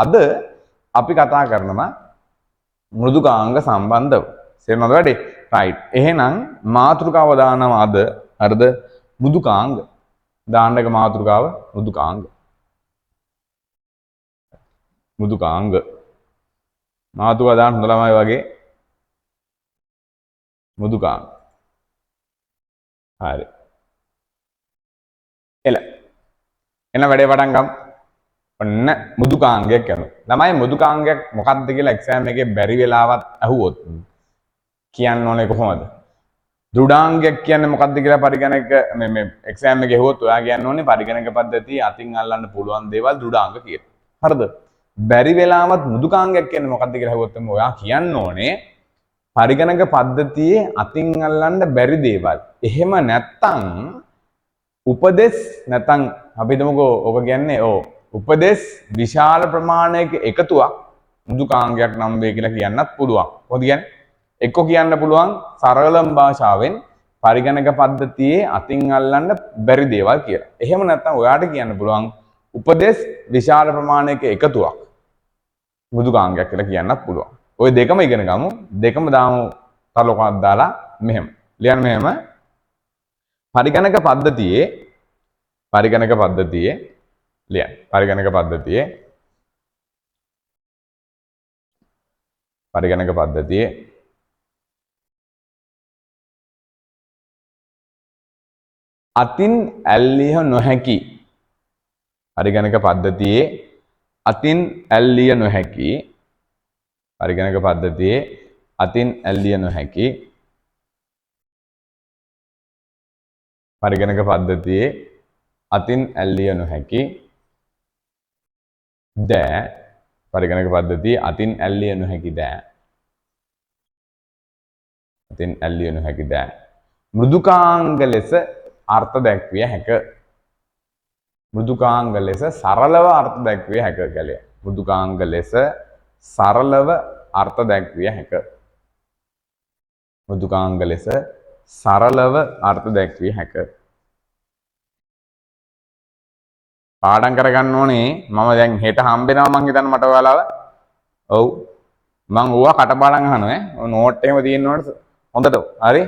අද අපි කතා කරනවා මෘදුකාංග සම්බන්ධව. තේරුණාද වැඩි? right. එහෙනම් මාතෘකාව දානවා අද හරිද? මෘදුකාංග. දාන්නක මාතෘකාව මෘදුකාංග. මෘදුකාංග. මාතෘකාව දාන්න හොඳ ළමයි වගේ මෘදුකාංග. හරි. එන වැඩේ පටන් ගමු. ඔන්න මෘදුකාංගයක් කරනවා. ළමයි මෘදුකාංගයක් මොකක්ද කියලා එක්සෑම් එකේ බැරි වෙලාවත් අහුවොත් කියන්න ඕනේ කොහොමද? දෘඩාංගයක් කියන්නේ මොකක්ද කියලා පරිගණක මේ එක්සෑම් එකේ අහුවොත් ඔයා කියන්න ඕනේ පරිගණක පද්ධතිය අතින් අල්ලන්න පුළුවන් දේවල් දෘඩාංග කියලා. හරිද? බැරි වෙලාවත් මෘදුකාංගයක් කියන්නේ මොකක්ද කියලා අහුවොත් ඔයා කියන්න ඕනේ පරිගණක පද්ධතියේ අතින් අල්ලන්න බැරි දේවල්. එහෙම නැත්තම් උපදෙස් නැත්තම් අපි හිතමුකෝ ඔක කියන්නේ උපදෙස් විශාල ප්‍රමාණයක එකතුවක් මෘදුකාංගයක් නම් වේ කියලා කියන්නත් පුළුවන්. කොහොමද කියන්නේ? එක්ක කියන්න පුළුවන් සරලම භාෂාවෙන් පරිගණක පද්ධතියේ අතින් අල්ලන්න බැරි දේවල් කියලා. එහෙම නැත්නම් ඔයාට කියන්න පුළුවන් උපදෙස් විශාල ප්‍රමාණයක එකතුවක් මෘදුකාංගයක් කියලා කියන්නත් පුළුවන්. ওই දෙකම ඉගෙන ගමු. දෙකම දාමු තරලකක් දාලා මෙහෙම. ලියන්න මෙහෙම. පරිගණක පද්ධතියේ ලියන්න. පරිගණක පද්ධතියේ අතින් ඇල්ලිය නොහැකි පරිගණක පද්ධතියේ අතින් ඇල්ලිය නොහැකි පරිගණක පද්ධතියේ අතින් ඇල්ලිය නොහැකි පරිගණක පද්ධතියේ අතින් ඇල්ලිය නොහැකි දෑ පරිගණක පද්ධතියේ අතින් ඇල්ලිය නොහැකි දෑ අතින් ඇල්ලිය නොහැකි දෑ මෘදුකාංග ලෙස අර්ථ දැක්විය හැක. මෘදුකාංග ලෙස සරලව අර්ථ දැක්විය හැක කියලා. මෘදුකාංග ලෙස සරලව අර්ථ දැක්විය හැක. මෘදුකාංග ලෙස සරලව අර්ථ දැක්විය හැක. පාඩම් කරගන්න ඕනේ. මම දැන් හෙට හම්බෙනවා මං හිතන්නේ මට ඔයාලව. ඔව්. මං ඕවා කටපාඩම් අහනවා ඈ. නෝට් එහෙම තියෙන්න ඕනේ හොඳට. හරි?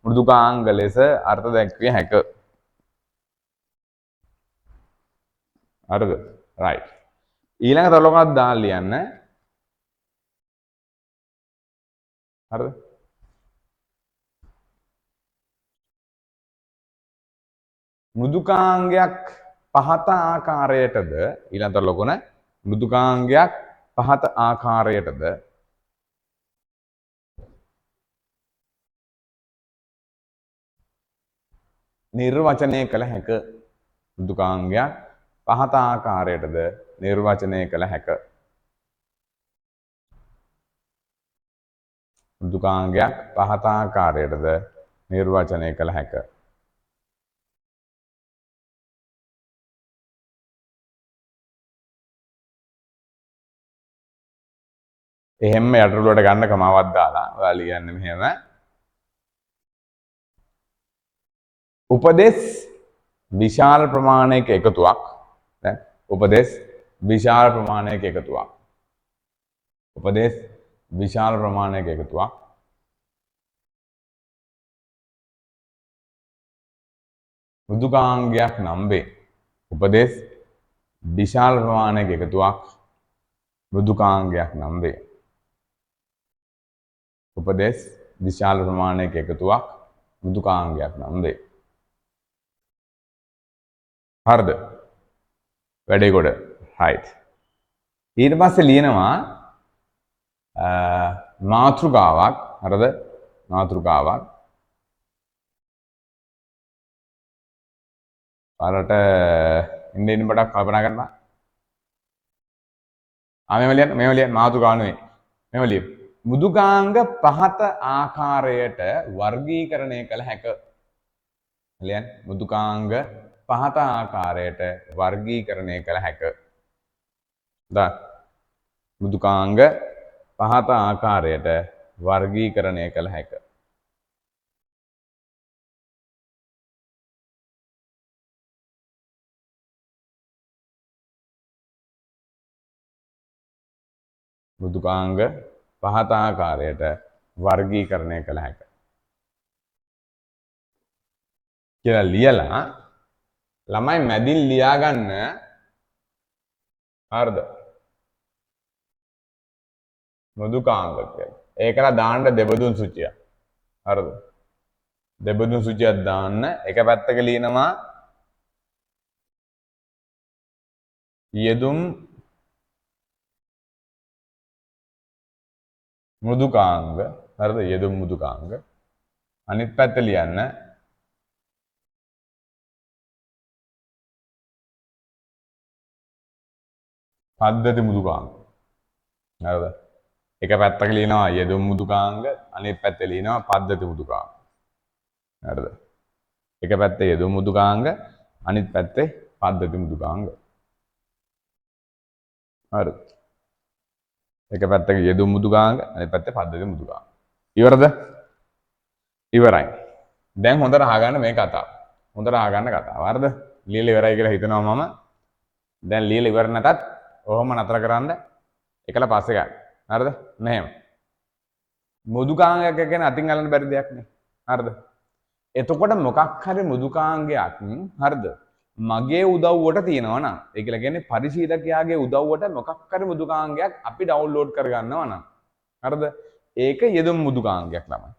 මෘදුකාංග ලෙස අර්ථ දැක්විය හැක. හරිද? right. ඊළඟ තලකක් දාලා ලියන්න. හරිද? මෘදුකාංගයක් පහත ආකාරයටද ඊළඟ තලකොන මෘදුකාංගයක් පහත ආකාරයටද නිර්වචනය කළ හැක. මෘදුකාංගයක් පහත ආකාරයටද නිර්වචනය කළ හැක. මෘදුකාංගයක් පහත ආකාරයටද නිර්වචනය කළ හැක. එහෙම යටටුවට ගන්න කමාවක් දාලා ඔයාලා ලියන්න මෙහෙම. උපදෙස් විශාල ප්‍රමාණයක එකතුවක්. දැන් උපදෙස් විශාල ප්‍රමාණයක එකතුවක්. උපදෙස් විශාල ප්‍රමාණයක එකතුවක්. මෘදුකාංගයක් නම් වේ. උපදෙස් විශාල ප්‍රමාණයක එකතුවක් මෘදුකාංගයක් නම් වේ. උපදෙස් විශාල ප්‍රමාණයක එකතුවක් මෘදුකාංගයක් නම් වේ. හරිද? වැඩේ කොට right. ඊට පස්සේ ලියනවා මාතෘකාවක්. හරිද? මාතෘකාවක්. පාරට ඉන්න පොඩක් කල්පනා කරන්න. මෙහෙම ලියන්න මාතෘකාව නෙවෙයි. මෙහෙම ලියමු. මෘදුකාංග පහත ආකාරයට වර්ගීකරණය කළ හැක. ලියන්න. මෘදුකාංග පහත ආකාරයට වර්ගීකරණය කළ හැක. මෘදුකාංග පහත ආකාරයට වර්ගීකරණය කළ හැක. මෘදුකාංග පහත ආකාරයට වර්ගීකරණය කළ හැකියි කියලා ලියලා ළමයි මැදින් ලියා ගන්න හරිද මෘදුකාංග කියලා. ඒකලා දාන්න දෙබදුන් සුචිය. හරිද? දෙබදුන් සුචියක් දාන්න එක පැත්තක ලියනවා යෙදුම් මෘදුකාංග. හරිද? යෙදුම් මෘදුකාංග. අනිත් පැත්ත ලියන්න පද්ධති මෘදුකාංග. හරිද? එක පැත්තක ලියනවා යෙදුම් මෘදුකාංග අනිත් පැත්තේ ලියනවා පද්ධති මෘදුකාංග. හරිද? එක පැත්තේ යෙදුම් මෘදුකාංග අනිත් පැත්තේ පද්ධති මෘදුකාංග. හරිද? එක පැත්තක යෙදුම් මෘදුකාංග අනිත් පැත්තේ පද්ධති මෘදුකාංග. ඉවරද? ඉවරයි. දැන් හොඳට අහගන්න මේ කතාව. හොඳට අහගන්න කතාව. හරිද? ලියලා ඉවරයි කියලා හිතනවා මම. දැන් ලියලා ඉවර නැතත් ඔහොම නතර කරන්න එකල පස්සේ ගන්න. හරිද? මෙහෙම. මෘදුකාංගයක් ගැන අතින් අල්ලන්න බැරි දෙයක් නේ. හරිද? එතකොට මොකක් හරි මෘදුකාංගයක් හරිද? මගේ උදව්වට තියෙනවා නම් ඒ කියලා කියන්නේ පරිශීලකයාගේ උදව්වට මොකක් හරි මෘදුකාංගයක් අපි ඩවුන්ලෝඩ් කරගන්නවා නම් හරිද? ඒක යෙදුම් මෘදුකාංගයක් ළමයි.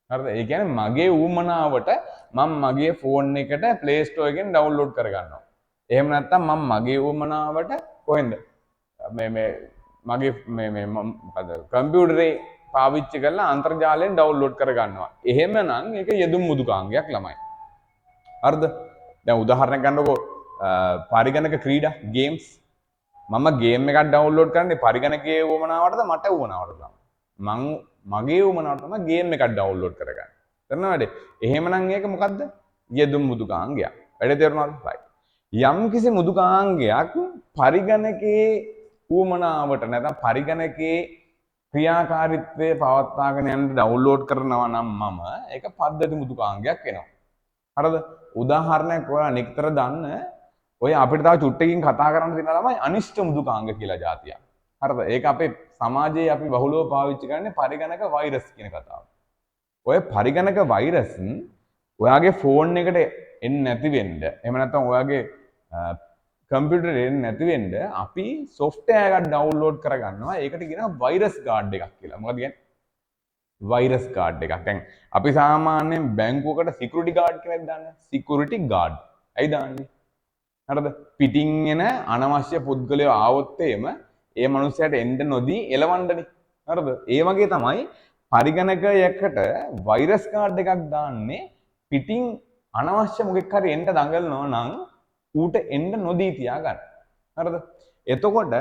හරිද? ඒ කියන්නේ මගේ ඌමනාවට මම මගේ ෆෝන් එකට Play Store එකෙන් ඩවුන්ලෝඩ් කරගන්නවා. එහෙම නැත්නම් මම මගේ ඌමනාවට කොහෙන්ද මේ මගේ මොකද කම්පියුටරේ පාවිච්චි කරලා අන්තර්ජාලයෙන් ඩවුන්ලෝඩ් කරගන්නවා. එහෙමනම් ඒක යෙදුම් මෘදුකාංගයක් ළමයි. හරිද? දැන් උදාහරණයක් ගන්නකො පරිගණක ක්‍රීඩා ගේම්ස් මම ගේම් එකක් ඩවුන්ලෝඩ් කරන්නේ පරිගණකයේ ඌමනාවටද මට ඌමනාවටද? මං මගේ ඌමනාවට තමයි ගේම් එකක් ඩවුන්ලෝඩ් කරගන්නේ. තේරෙනවද? එහෙමනම් ඒක මොකද්ද? යෙදුම් මෘදුකාංගයක්. වැඩේ තේරුණාද? right. යම් කිසි මෘදුකාංගයක් පරිගණකයේ ඌමනාවට නැත්නම් පරිගණකයේ ක්‍රියාකාරීත්වය පවත්වාගෙන යන්න ඩවුන්ලෝඩ් කරනවා නම් මම ඒක පද්ධති මෘදුකාංගයක් වෙනවා. හරිද? උදාහරණයක් ඔයාලා නිතර දන්න ඔය අපිට තව චුට්ටකින් කතා කරන්න තියෙනවා තමයි අනිෂ්ට මෘදුකාංග කියලා જાතියක්. හරිද? ඒක අපේ සමාජයේ අපි බහුලව පාවිච්චි කරන්නේ පරිගණක වෛරස් කියන කතාව. ඔය පරිගණක වෛරස් ඔයාගේ ෆෝන් එකට එන්නේ නැති වෙන්න එහෙම නැත්නම් ඔයාගේ කම්පියුටරේ එන්නේ නැති වෙන්න අපි software එකක් download කරගන්නවා. ඒකට කියනවා virus guard එකක් කියලා. මොකද කියන්නේ? virus guard එකක්. දැන් අපි සාමාන්‍යයෙන් බැංකුවකට security guard කියලා දාන්නේ. security guard. ඇයි දාන්නේ? හරිද? පිටින් එන අනවශ්‍ය පුද්ගලයෝ ආවොත් ඒ මනුස්සයාට එන්න නොදී එලවන්නනේ. හරිද? ඒ වගේ තමයි පරිගණකයකට වෛරස් කාඩ් එකක් දාන්නේ පිටින් අනවශ්‍ය මොකෙක් හරි එන්න දඟලනවා නම් ඌට එන්න නොදී තියාගන්න. හරිද? එතකොට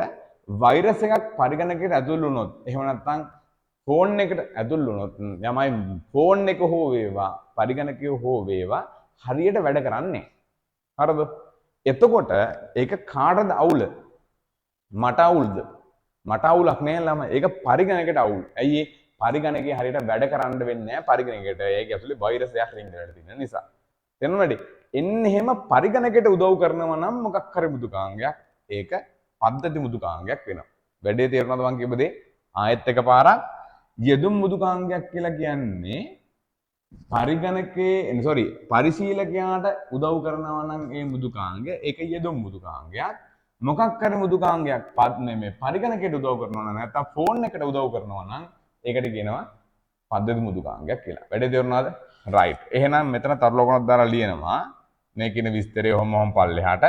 වෛරස් එකක් පරිගණකයට ඇතුල් වුණොත් එහෙම නැත්නම් ෆෝන් එකට ඇතුල් වුණොත් යමයි ෆෝන් එක හෝ වේවා පරිගණකය හෝ වේවා හරියට වැඩ කරන්නේ. හරිද? එතකොට ඒක කාටද අවුල? මට අවුල්ද? මට අවුලක් නෑ ළමයි. ඒක පරිගණකයට අවුල්. ඇයි ඒ පරිගණකේ හරියට වැඩ කරන්න වෙන්නේ නැහැ පරිගණකයට. ඒක ඇතුලේ වෛරස් එකක් රින්ගනට තියෙන නිසා. තේරුණාද? එන්නේ එහෙම පරිගණකයට උදව් කරනවා නම් මොකක් හරි මෘදුකාංගයක් ඒක පද්ධති මෘදුකාංගයක් වෙනවා. වැඩේ තේරුණාද මං කියපු දේ? ආයෙත් එකපාරක් යෙදුම් මෘදුකාංගයක් කියලා කියන්නේ පරිශීලකයාට උදව් කරනවා නම් ඒ මෘදුකාංගය ඒක යෙදුම් මෘදුකාංගයක්. මොකක් හරි මෘදුකාංගයක් මේ පරිගණකයට උදව් කරනවා නම් නැත්නම් ෆෝන් එකට උදව් කරනවා නම් ඒකට කියනවා පද්ධති මෘදුකාංගයක් කියලා. වැඩේ තේරුණාද? right. එහෙනම් මෙතන තරලෝකණක් දාලා ලියනවා මේ කියන විස්තරය ඔහොම පල්ලෙහාට.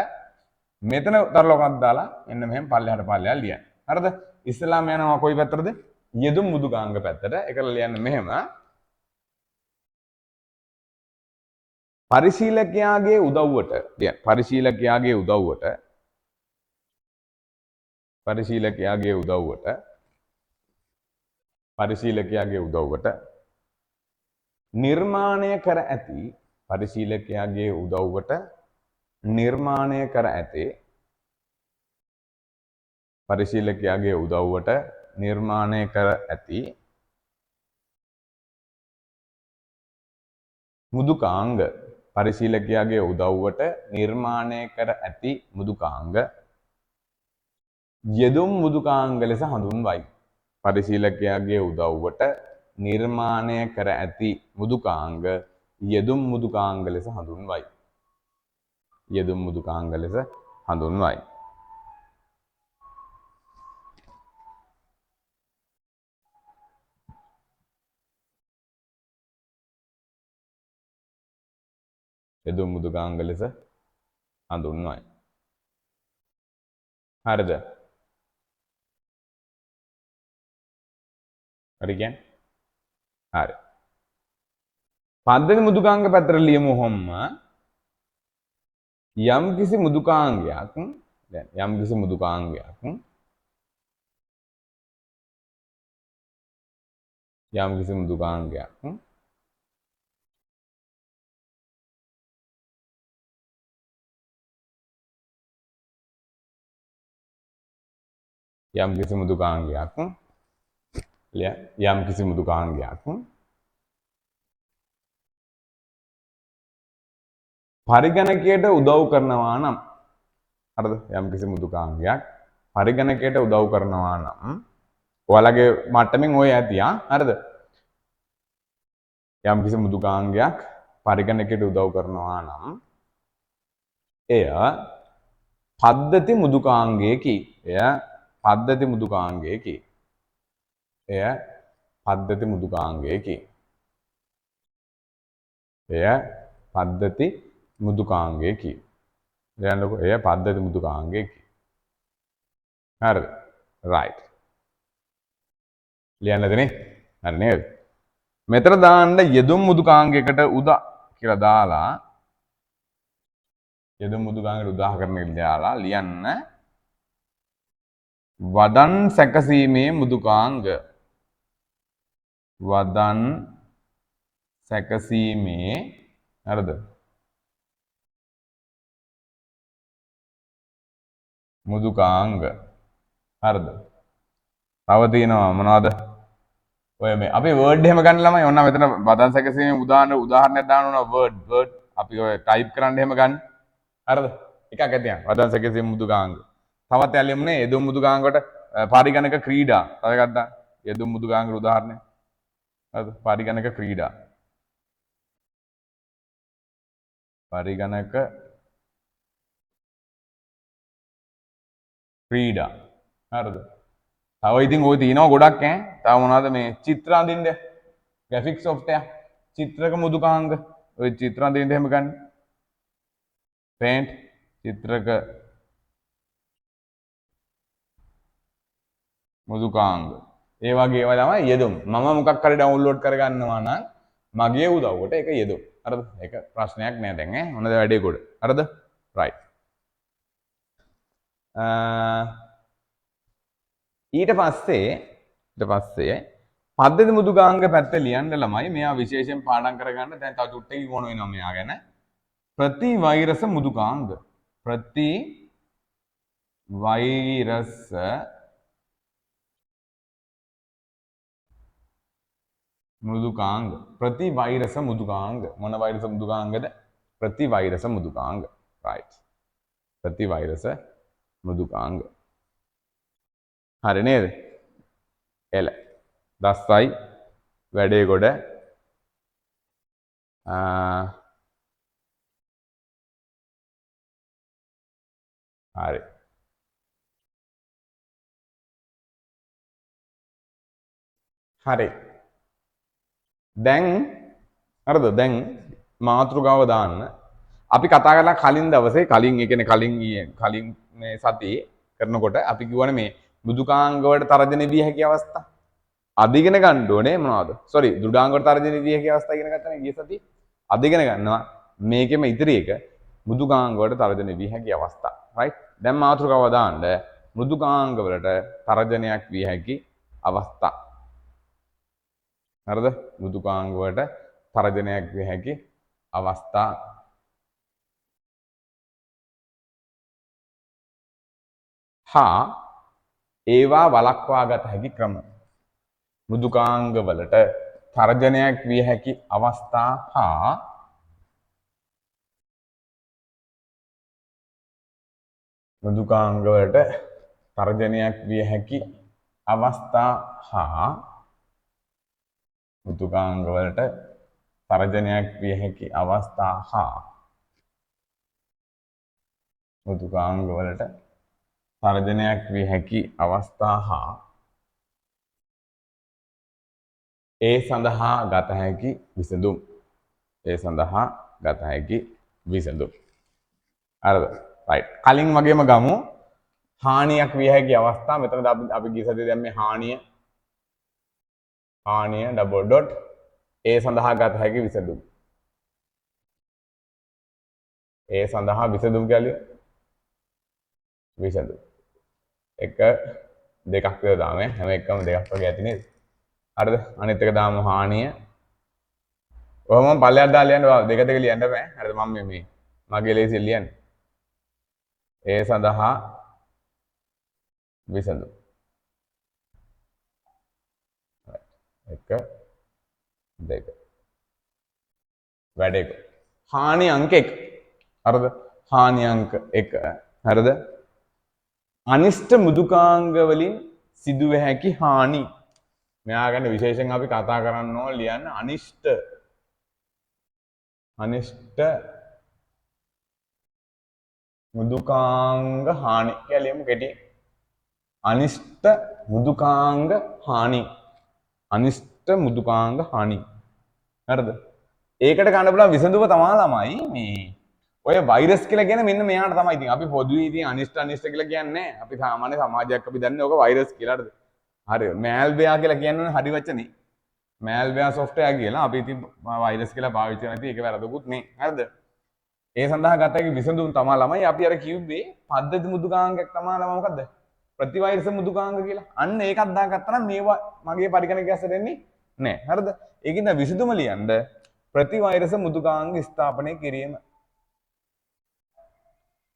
මෙතන තරලෝකණක් දාලා එන්න මෙහෙම පල්ලෙහාට ලියන්න. හරිද? ඉස්සලාම යනවා කොයි පැත්තටද? යෙදුම් මෘදුකාංග පැත්තට. ඒකල ලියන්න මෙහෙම පරිශීලකයාගේ උදව්වට නිර්මාණය කර ඇති මෘදුකාංග යෙදුම් මෘදුකාංග ලෙස හඳුන්වයි. පරිශීලකයාගේ උදව්වට නිර්මාණය කර ඇති මෘදුකාංග යෙදුම් මෘදුකාංග ලෙස හඳුන්වයි. යෙදුම් මෘදුකාංග ලෙස හඳුන්වයි. යෙදුම් මෘදුකාංග ලෙස හඳුන්වයි. හරිද? හරි කියන්නේ? හරි. පද්ධති මෘදුකාංග පැත්තට ලියමු ඔහොම. යම් කිසි මෘදුකාංගයක් දැන් යම් කිසි මෘදුකාංගයක් යම් කිසි මෘදුකාංගයක් යම් කිසි මෘදුකාංගයක් යම් කිසි මෘදුකාංගයක් පරිගණකයට උදව් කරනවා නම් හරිද? යම් කිසි මෘදුකාංගයක් පරිගණකයට උදව් කරනවා නම් ඔයාලගේ මට්ටමින් ඔය ඇති හරිද? යම් කිසි මෘදුකාංගයක් පරිගණකයට උදව් කරනවා නම් එය පද්ධති මෘදුකාංගයකි. එය පද්ධති මෘදුකාංගයකි. එය පද්ධති මෘදුකාංගයකි. එය පද්ධති මෘදුකාංගයකි. දැනලකෝ එය පද්ධති මෘදුකාංගයකි. හරිද? රයිට්. ලියන්නද නේ? හරි නේද? මෙතන දාන්න යෙදුම් මෘදුකාංගයකට උදා කියලා දාලා යෙදුම් මෘදුකාංගයට උදාහරණයක් දාලා ලියන්න වදන් සැකසීමේ මෘදුකාංග. වදන් සැකසීමේ හරිද? මෘදුකාංග. හරිද? තව තියෙනවා මොනවද? ඔය මේ අපි වර්ඩ් එහෙම ගන්න ළමයි ඔන්න මෙතන වදන් සැකසීමේ උදාහරණයක් දාන්න ඕන වර්ඩ් අපි ඔය ටයිප් කරන්න එහෙම ගන්න. හරිද? එකක් ඇතියක් වදන් සැකසීමේ මෘදුකාංග. තවත් ඇලියමුනේ යෙදුම් මෘදුකාංගකට පරිගණක ක්‍රීඩා. තව එකක් දාන්න. යෙදුම් මෘදුකාංග උදාහරණය. හරිද? පරිගණක ක්‍රීඩා. පරිගණක ක්‍රීඩා. හරිද? තව ඉතින් ඔය තියෙනවා ගොඩක් තව මොනවද මේ චිත්‍ර අඳින්න ග්‍රැෆික් සොෆ්ට්වෙයාර් චිත්‍රක මෘදුකාංග ඔය චිත්‍ර අඳින්න එහෙම ගන්න පේන්ට් චිත්‍රක මෘදුකාංග ඒ වගේ ඒවා තමයි යෙදුම් මම මොකක් හරි ඩවුන්ලෝඩ් කරගන්නවා නම් මගේ උදව්වට ඒක යෙදුම් හරිද ඒක ප්‍රශ්නයක් නෑ දැන් මොනද වැඩේ කොට හරිද රයිට් ඊට පස්සේ පද්ධති මෘදුකාංග පැත්ත ලියන්න ළමයි මෙයා විශේෂයෙන් පාඩම් කරගන්න දැන් තව චුට්ටකින් ඕන වෙනවා මෙයා ගැන ප්‍රතිවෛරස මෘදුකාංග ප්‍රතිවෛරස මෘදුකාංග ප්‍රතිවෛරස මෘදුකාංග මොන වෛරස මෘදුකාංගද ප්‍රතිවෛරස මෘදුකාංග right ප්‍රතිවෛරස මෘදුකාංග හරි නේද එල දස්සයි වැඩේ ගොඩ හරි හරි දැන් හරිද දැන් මාතෘකාව දාන්න අපි කතා කරලා කලින් දවසේ කලින් ඒ කියන්නේ කලින් මේ සතියේ කරනකොට අපි කිව්වනේ මේ මෘදුකාංග වලට තර්ජන විය හැකි අවස්ථා අද ඉගෙන ගන්න ඕනේ මොනවද සෝරි දෘඩාංග වලට තර්ජන විය හැකි අවස්ථා ඉගෙන ගත්තානේ ගිය සතියේ අද ඉගෙන ගන්නවා මේකෙම ඉතිරි එක මෘදුකාංග වලට තර්ජන විය හැකි අවස්ථා රයිට් දැන් මාතෘකාව දාන්න මෘදුකාංග වලට තර්ජනයක් විය හැකි අවස්ථා හරිද මෘදුකාංග වලට තර්ජනයක් විය හැකි අවස්ථා හා ඒවා වළක්වා ගත හැකි ක්‍රම මෘදුකාංග වලට තර්ජනයක් විය හැකි අවස්ථා හා මෘදුකාංග වලට තර්ජනයක් විය හැකි අවස්ථා හා මෘදුකාංග වලට තර්ජනයක් විය හැකි අවස්ථා හා මෘදුකාංග වලට තර්ජනයක් විය හැකි අවස්ථා හා ඒ සඳහා ගත හැකි විසඳුම්. ඒ සඳහා ගත හැකි විසඳුම්. හරිද? රයිට්. කලින් වගේම ගමු හානියක් විය හැකි අවස්ථා. මෙතනද අපි ගිය සතියේ දැන් මේ හානිය ඩබල් ඩොට් ඒ සඳහා ගත හැකි විසඳුම්. ඒ සඳහා විසඳුම් කියලා විසඳුම්. එක දෙකක් විතර දාමු. හැම එකම දෙකක් වගේ ඇති නේද? හරිද? අනිත් එක දාමු හානිය. ඔහොම පල්ලෙහාට දාලා ලියන්න බෑ. දෙක දෙක ලියන්න බෑ. හරිද? මම මේ මගේ ලේසියෙන් ලියන්නේ. ඒ සඳහා විසඳුම්. එක දෙක. වැඩ එක. හානි අංක 1. හරිද? හානි අංක 1. හරිද? අනිෂ්ට මෘදුකාංග වලින් සිදුව හැකි හානි. මෙයා ගැන විශේෂයෙන් අපි කතා කරන්න ඕන ලියන්න අනිෂ්ට මෘදුකාංග හානි කියලා ලියමු කෙටි. අනිෂ්ට මෘදුකාංග හානි. අනිෂ්ට මෘදුකාංග හානි. හරිද? ඒකට ගන්න පුළුවන් විසඳුම තමයි මේ ඔය වෛරස් කියලා කියන මෙන්න මෙයාට තමයි. ඉතින් අපි පොදුවේ ඉතින් අනිෂ්ට කියලා කියන්නේ අපි සාමාන්‍ය සමාජයක් අපි දන්නේ ඔක වෛරස් කියලා. හරිද? හරි. මෑල්වෙයා කියලා කියන්නේ හරි වචනේ. මෑල්වෙයා සොෆ්ට්වෙයාර් කියලා අපි ඉතින් වෛරස් කියලා පාවිච්චි කරන ඉතින් ඒක වැරදුකුත් නේ. හරිද? ඒ සඳහා ගත හැකි විසඳුම් තමයි ළමයි අපි අර කිව්වේ පද්ධති මෘදුකාංගයක් තමයි ළමයි මොකද්ද? ප්‍රතිවෛරස මෘදුකාංග කියලා. අන්න ඒකක් දාගත්තා නම් මේවා මගේ පරිගණකයක් ඇස්සේ දෙන්නේ නැහැ. හරිද? ඒකින්ද විසඳුම ලියන්න ප්‍රතිවෛරස මෘදුකාංග ස්ථාපනය කිරීම.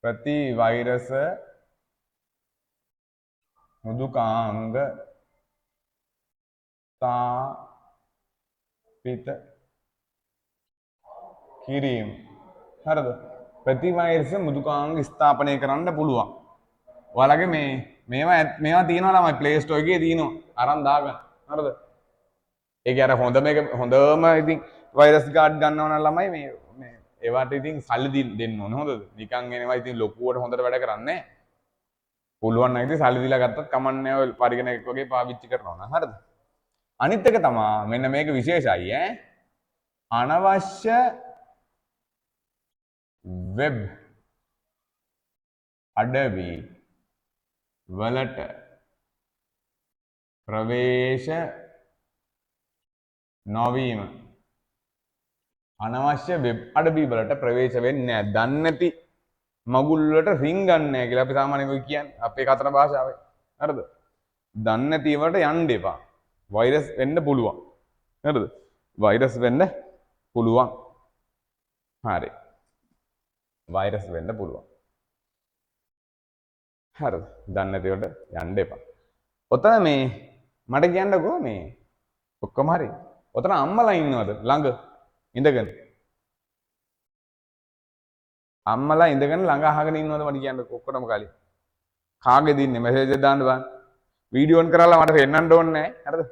ප්‍රතිවෛරස මෘදුකාංග ස්ථාපිත කිරීම. හරිද? ප්‍රතිවෛරස මෘදුකාංග ස්ථාපනය කරන්න පුළුවන්. ඔයාලගේ මේවා තියෙනවා ළමයි Play Store එකේ තියෙනවා. අරන් දාගන්න. හරිද? ඒකේ අර හොඳම ඉතින් වෛරස් ගාඩ් ගන්නව නම් ළමයි මේ ඒවට ඉතින් සල්ලි දෙන්න ඕනේ. හොඳද? නිකන් එනවා ඉතින් ලොකුවට හොඳට වැඩ කරන්නේ නැහැ. පුළුවන් නම් ඉතින් සල්ලි දීලා ගත්තත් කමන්නේ ඔය පරිගණකයක් වගේ පාවිච්චි කරනවා නම්. හරිද? අනිත් එක තමයි මෙන්න මේක විශේෂයි ඈ. අනවශ්‍ය වෙබ් අඩවි වලට ප්‍රවේශ නොවීම. අනවශ්‍ය වෙබ් අඩවි වලට ප්‍රවේශ වෙන්නේ නැහැ. දන්නේ නැති මගුල් වලට රින් ගන්න නැහැ කියලා අපි සාමාන්‍යයෙන් කියන්නේ අපේ කතර භාෂාවේ. හරිද? දන්නේ නැති ඒවට යන්න එපා. වෛරස් වෙන්න පුළුවන්. හරිද? වෛරස් වෙන්න පුළුවන්. හරි. වෛරස් වෙන්න පුළුවන්. හරිද? දන්නේ නැති ඒවට යන්න එපා. ඔතන මේ මට කියන්නකෝ මේ ඔක්කොම හරි. ඔතන අම්මලා ඉන්නවද ළඟ ඉඳගෙන? අම්මලා ඉඳගෙන ළඟ අහගෙන ඉන්නවද මට කියන්නකෝ ඔක්කොටම කලින්. කාගේද ඉන්නේ මැසේජ් එක දාන්න බෑ. වීඩියෝ ඔන් කරලා මට පෙන්නන්න ඕනේ නැහැ. හරිද?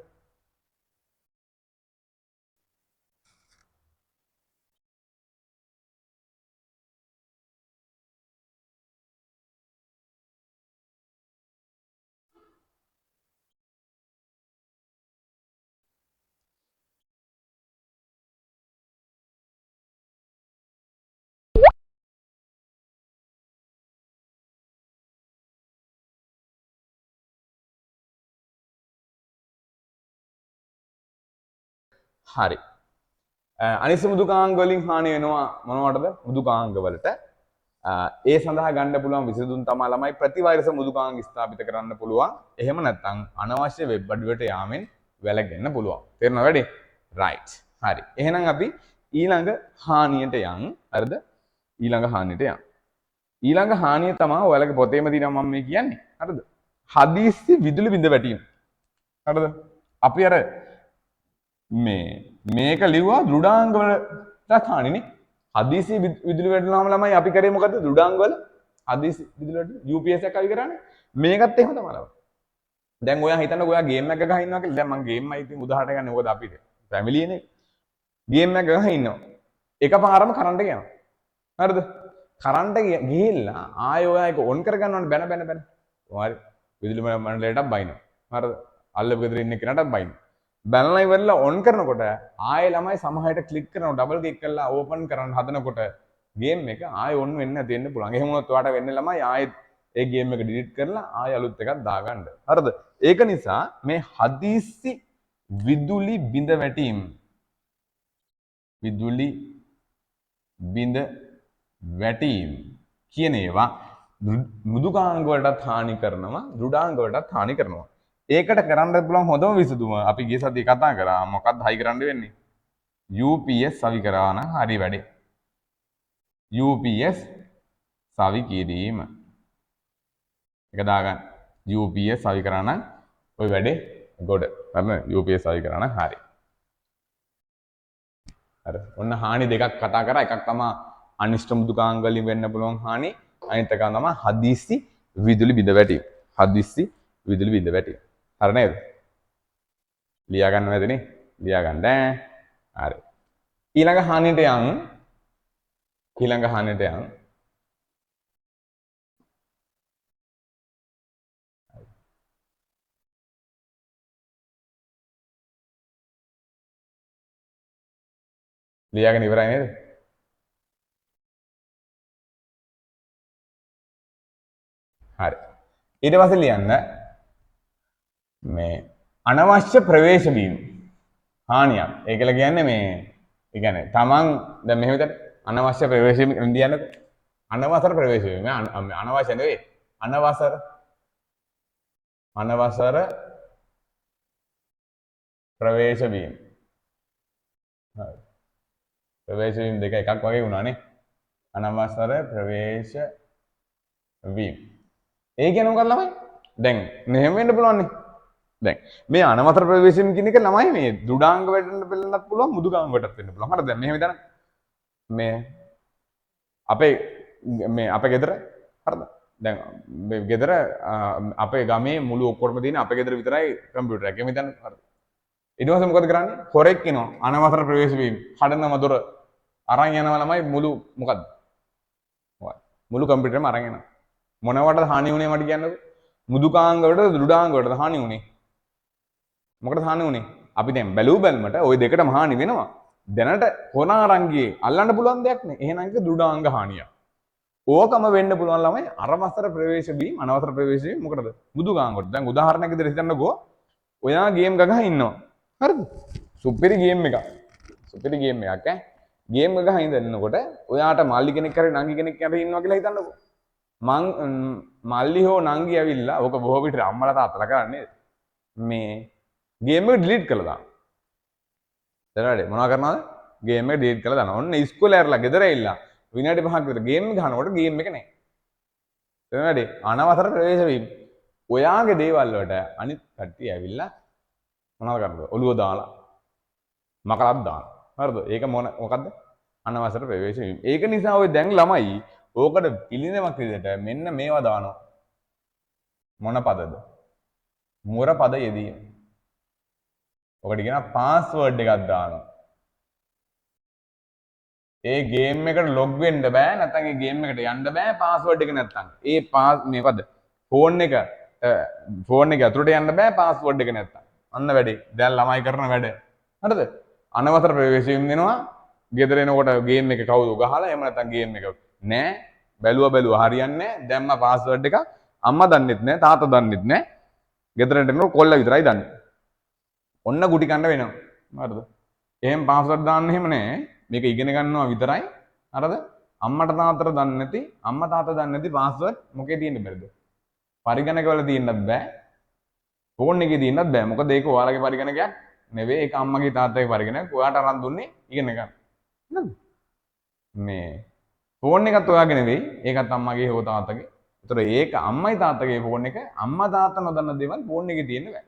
හරි. අනිත් මෘදුකාංග වලින් හානි වෙනවා මොනවටද? මෘදුකාංග වලට. ඒ සඳහා ගන්න පුළුවන් විසඳුම් තමයි ළමයි ප්‍රතිවෛරස මෘදුකාංග ස්ථාපිත කරන්න පුළුවන්. එහෙම නැත්නම් අනවශ්‍ය වෙබ් අඩවියට යාමෙන් වැළකෙන්න පුළුවන්. තේරෙනවද වැඩි? රයිට්. හරි. එහෙනම් අපි ඊළඟ හානියට යන්. හරිද? ඊළඟ හානියට යන්. ඊළඟ හානිය තමයි ඔයාලගේ පොතේම තියෙනවා මම මේ කියන්නේ. හරිද? හදිස්සි විදුලි බිඳ වැටීම. හරිද? අපි අර මේක ලිව්වා දෘඩාංග වලට හානිනේ. හදිසි විදුලි වැටුනහම ළමයි අපි කරේ මොකද්ද? දෘඩාංග වල හදිසි විදුලි වලට UPS එකක් අවි කරන්නේ. මේකත් එහෙම තමයි. දැන් ඔයා හිතන්න ඔයා ගේම් එකක් ගහලා ඉන්නවා කියලා. දැන් මම ගේම් එකයි ඉතින් උදාහරණ ගන්න ඕකද අපිට. ෆැමිලියනේ. ගේම් එකක් ගහලා ඉන්නවා. එකපාරම කරන්ට් එක යනවා. හරිද? කරන්ට් එක ගිහිල්ලා ආයෙ ඔයා ඒක ඔන් කරගන්නවනේ බැන. ඔයාරි විදුලි මණ්ඩලයටත් බයිනවා. හරිද? අල්ලපු ගෙදර ඉන්න කෙනාටත් බයිනවා. බැලලා ඉවරලා ඔන් කරනකොට ආයෙ ළමයි සමහරට ක්ලික් කරනවා ඩබල් ක්ලික් කරලා ඕපන් කරන්න හදනකොට ගේම් එක ආයෙ ඔන් වෙන්නේ නැති වෙන්න පුළුවන්. එහෙම වුණොත් ඔයාට වෙන්නේ ළමයි ආයෙත් ඒ ගේම් එක ඩිලීට් කරලා ආයෙ අලුත් එකක් දාගන්න. හරිද? ඒක නිසා මේ හදිස්සි විදුලි බිඳ වැටීම් විදුලි බිඳ වැටීම් කියන ඒවා මෘදුකාංග වලටත් හානි කරනවා දෘඩාංග වලටත් හානි කරනවා. ඒකට කරන්න පුළුවන් හොඳම විසඳුම අපි ගිය සතියේ කතා කරා. මොකක්ද හයි කරන්න වෙන්නේ? UPS සවි කරා නම් හරි වැඩේ. UPS සවි කිරීම. එක දාගන්න. UPS සවි කරා නම් ওই වැඩේ ගොඩ. හරිද? UPS සවි කරා නම් හරි. හරි. ඔන්න හානි දෙකක් කතා කරා. එකක් තමයි අනිෂ්ට මෘදුකාංග වලින් වෙන්න පුළුවන් හානි. අනිත් එක තමයි හදිස්සි විදුලි බිඳ වැටීම. හදිස්සි විදුලි බිඳ වැටීම. හරි නේද? ලියා ගන්න වැදනේ. ලියා ගන්න. හරි. ඊළඟ හානියට යන්. ලියාගෙන ඉවරයි නේද? හරි. ඊට පස්සේ ලියන්න මේ අනවශ්‍ය ප්‍රවේශ වීම හානියක්. ඒකල කියන්නේ මේ ඒ කියන්නේ තමන් දැන් මෙහෙම විතර අනවශ්‍ය ප්‍රවේශ වීම ලියන්නකො. අනවසර ප්‍රවේශ වීම අනවශ්‍ය නෙවෙයි. අනවසර ප්‍රවේශ වීම. හරි. ප්‍රවේශ වීම දෙක එකක් වගේ වුණානේ. අනවසර ප්‍රවේශ වීම. ඒ කියන්නේ මොකක්ද ළමයි? දැන් මෙහෙම වෙන්න පුළුවන් නේ. දැන් මේ අනවසර ප්‍රවේශ වීම කියන එක ළමයි මේ දෘඩාංග වෙන්න වෙන්නත් පුළුවන් මුදුගාංග වලටත් වෙන්න පුළුවන්. හරිද? දැන් මෙහෙම හිතන්න. මේ අපේ ගෙදර හරිද? දැන් මේ ගෙදර අපේ ගමේ මුළු ඔක්කොම තියෙන අපේ ගෙදර විතරයි කම්පියුටර් එක. එහෙම හිතන්න. හරිද? ඊට පස්සේ මොකද කරන්නේ? හොරෙක් එනවා අනවසර ප්‍රවේශ වීම. හදනම දොර අරන් යනවා ළමයි මුළු මොකද්ද? මුළු කම්පියුටරෙම අරන් යනවා. මොනවටද හානි වුනේ මට කියන්නකෝ? මෘදුකාංග වලට දෘඩාංග වලට හානි වුනේ. මොකටද හානි වුනේ? අපි දැන් බැලුවම ওই දෙකටම හානි වෙනවා. දැනට හොනාරංගියේ අල්ලන්න පුළුවන් දෙයක් නේ. එහෙනම් ඒක දෘඩාංග හානියක්. ඕකම වෙන්න පුළුවන් ළමයි අරවසර ප්‍රවේශ වීම අනවසර ප්‍රවේශ වීම මොකටද? මෘදුකාංග වලට. දැන් උදාහරණයක් විදිහට හිතන්නකෝ. ඔයා ගේම් ගහ ඉන්නවා. හරිද? සුපිරි ගේම් එකක්. ගේම් එක ගහ ඉඳනකොට ඔයාට මල්ලි කෙනෙක් හරි නංගි කෙනෙක් හරි ඉන්නවා කියලා හිතන්නකෝ. මල්ලි හෝ නංගි ඇවිල්ලා ඕක බොහෝ විට අම්මලා තාත්තලා කරන්නේ මේ ගේම් එක ඩිලීට් කළා දානවා. දැනගන්න මොනවා කරනවද? ගේම් එක ඩිලීට් කළා දානවා. ඔන්න ඉස්කෝලේ ඇරලා ගෙදර ඇවිල්ලා විනාඩි 5ක් විතර ගේම් ගහනකොට ගේම් එක නැහැ. දැනගන්න අනවසර ප්‍රවේශ වීම. ඔයාගේ දේවල් වලට අනිත් කට්ටිය ඇවිල්ලා මොනවද කරන්නේ? ඔළුව දාලා මකලක් දානවා. හරිද? ඒක මොකද්ද? අනවසර ප්‍රවේශ වීම. ඒක නිසා ඔය දැන් ළමයි ඕකට පිළිනමක් විදිහට මෙන්න මේවා දානවා. මොන පදද? මුර පද යෙදීම. ඔකට කියනවා පාස්වර්ඩ් එකක් දානවා. ඒ ගේම් එකට ලොග් වෙන්න බෑ නැත්නම් ඒ ගේම් එකට යන්න බෑ පාස්වර්ඩ් එක නැත්නම්. ඒ මේකද? ෆෝන් එක ඇතුළට යන්න බෑ පාස්වර්ඩ් එක නැත්නම්. අන්න වැඩේ. දැන් ළමයි කරන වැඩ. හරිද? අනවසර ප්‍රවේශ වීම දෙනවා. ගෙදර එනකොට ගේම් එක කවුද ගහලා එහෙම නැත්නම් ගේම් එක නෑ. බැලුවා හරියන්නේ නෑ. දැම්ම පාස්වර්ඩ් එක අම්මා දන්නෙත් නෑ තාත්තා දන්නෙත් නෑ. ගෙදරට එනකොට කොල්ල විතරයි දන්නේ. ඔන්න ගුටි කන්න වෙනවා. හරිද? එහෙම පාස්වර්ඩ් දාන්න එහෙම නෑ. මේක ඉගෙන ගන්නවා විතරයි. හරිද? අම්මට තාත්තට දන්නේ නැති අම්මා තාත්තා දන්නේ නැති පාස්වර්ඩ් මොකේ තියෙන්න බැරිද? පරිගණක වල තියෙන්නත් බෑ. ෆෝන් එකේ තියෙන්නත් බෑ. මොකද ඒක ඔයාලගේ පරිගණකයක් නෙවෙයි. ඒක අම්මගේ තාත්තගේ පරිගණකයක්. ඔයාට අරන් දුන්නේ ඉගෙන ගන්න. නේද? මේ ෆෝන් එකත් ඔයාගේ නෙවෙයි. ඒකත් අම්මගේ හෝ තාත්තගේ. ඒතර ඒක අම්මයි තාත්තගේ ෆෝන් එක. අම්මා තාත්තා නොදන්න දේවල් ෆෝන් එකේ තියෙන්න බෑ.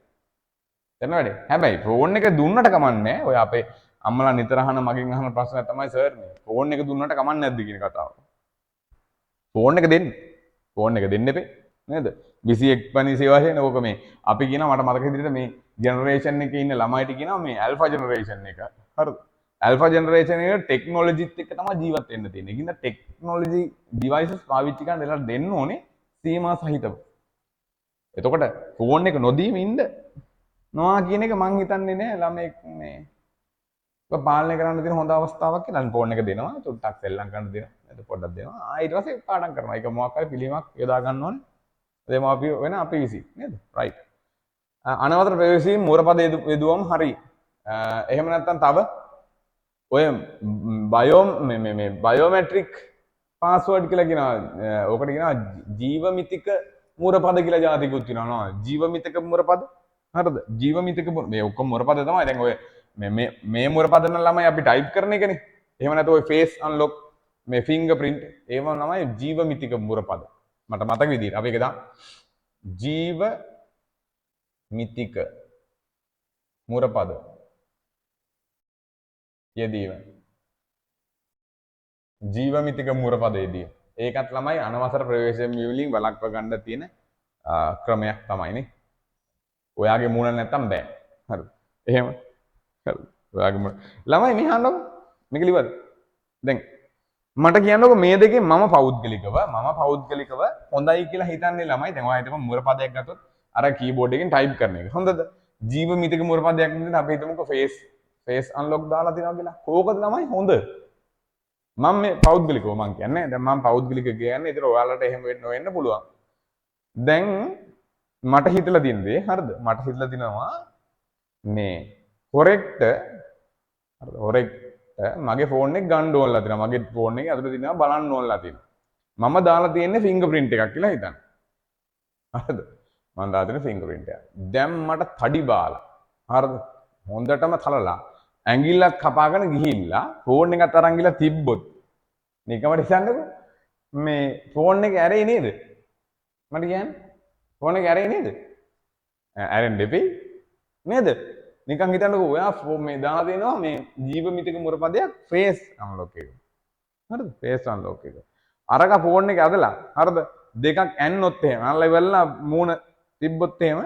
දැන් වැඩේ. හැබැයි ෆෝන් එක දුන්නට කමන්නේ. ඔය අපේ අම්මලා නිතර අහන මගෙන් අහන ප්‍රශ්නයක් තමයි සර් මේ ෆෝන් එක දුන්නට කමන්නේ නැද්ද කියන කතාව. ෆෝන් එක දෙන්න. ෆෝන් එක දෙන්න එපේ නේද? 21 වෙනි සේවාවේ නෝක මේ අපි කියනවා මට මතක විදිහට මේ ජෙනරේෂන් එකේ ඉන්න ළමයිට කියනවා මේ ඇල්ෆා ජෙනරේෂන් එක. හරිද? ඇල්ෆා ජෙනරේෂන් එක ටෙක්නොලොජිත් එක්ක තමයි ජීවත් වෙන්න තියෙන්නේ. ඒකින්ද ටෙක්නොලොජි ඩිවයිසස් පාවිච්චි කරන්න එලා දෙන්න ඕනේ සීමා සහිතව. එතකොට ෆෝන් එක නොදීම ඉන්න නවා කියන එක මං හිතන්නේ නෑ ළමෙක් මේ පාලනය කරන්න තියෙන හොඳ අවස්ථාවක් කියලා. ෆෝන් එක දෙනවා චුට්ටක් සෙල්ලම් කරන්න දෙනවා. එතකොට පොඩ්ඩක් දෙනවා. ඊට පස්සේ පාඩම් කරනවා. ඒක මොකක් හරි පිළිමක් යොදා ගන්න ඕනේ. දෙමාපිය වෙන අපි විසින් නේද? රයිට්. අනවතර ප්‍රවේශීම් මුරපද යෙදුවම හරි. එහෙම නැත්නම් තව ඔය බයෝ මේ බයෝමැට්‍රික් පාස්වර්ඩ් කියලා කියනවා. ඕකට කියනවා ජීවමිතික මුරපද කියලා જાතිකුත් තියෙනවා. ජීවමිතික මුරපද. හරිද? ජීවමිතික මේ ඔක්කොම මුරපද තමයි. දැන් ඔය මේ මුරපද නම් ළමයි අපි ටයිප් කරන එකනේ. එහෙම නැත්නම් ඔය ෆේස් අන්ලොක් මේ ෆින්ගර් ප්‍රින්ට් ඒව තමයි ජීවමිතික මුරපද. මට මතක විදිහට අපි ඒක දාමු. ජීවමිතික මුරපද යෙදීම. ජීවමිතික මුරපද යෙදීම. ඒකත් ළමයි අනවසර ප්‍රවේශම් වලින් වළක්ව ගන්න තියෙන ක්‍රමයක් තමයිනේ. ඔයාගේ මූණ නැත්තම් බෑ. හරිද? එහෙම. හරිද? ඔයාගේ මූණ ළමයි මෙහා අහන්නකො. මේක ලිව්වද? දැන් මට කියන්නකො මේ දෙකේ මම පෞද්ගලිකව හොඳයි කියලා හිතන්නේ ළමයි. දැන් ඔයා හිතමු මුරපදයක් ගත්තොත් අර කීබෝඩ් එකෙන් ටයිප් කරන එක. හොඳද? ජීවමිතික මුරපදයක් නෙමෙයි අපි හිතමුකෝ ෆේස් අන්ලොක් දාලා තියනවා කියලා. කෝකද ළමයි හොඳ? මම මේ පෞද්ගලිකව මං කියන්නේ. දැන් මම පෞද්ගලික කියන්නේ. ඒතර ඔයාලට එහෙම වෙන්න පුළුවන්. දැන් මට හිතලා තියෙන දේ හරිද? මට හිතලා තිනවා මේ හොරෙක්ට හරිද? හොරෙක්ට මගේ ෆෝන් එක ගන්න ඕනලා තියෙනවා. මගේ ෆෝන් එකේ අතුලේ තියෙනවා බලන්න ඕනලා තියෙනවා. මම දාලා තියෙන්නේ ෆින්ගර් ප්‍රින්ට් එකක් කියලා හිතන්න. හරිද? මම දාලා තියෙන ෆින්ගර් ප්‍රින්ට් එක. දැන් මට තඩි බාලා. හරිද? හොඳටම තලලා ඇඟිල්ලක් කපාගෙන ගිහිල්ලා ෆෝන් එකත් අරන් ගිහලා තිබ්බොත් නිකමට හිතන්නකෝ මේ ෆෝන් එක ඇරෙයි නේද? මට කියන්නේ ෆෝන් එක ඇරෙයි නේද? ඇරෙන්න දෙපෙයි නේද? නිකන් හිතන්නකෝ ඔයා මේ දාලා දෙනවා මේ ජීවමිතික මුරපදයක් ෆේස් අන්ලොක් එක. හරිද? ෆේස් අන්ලොක් එක. අරක ෆෝන් එක ඇදලා හරිද? දෙකක් ඇන්නොත් එහෙම අල්ල ඉවරලා මූණ තිබ්බොත් එහෙම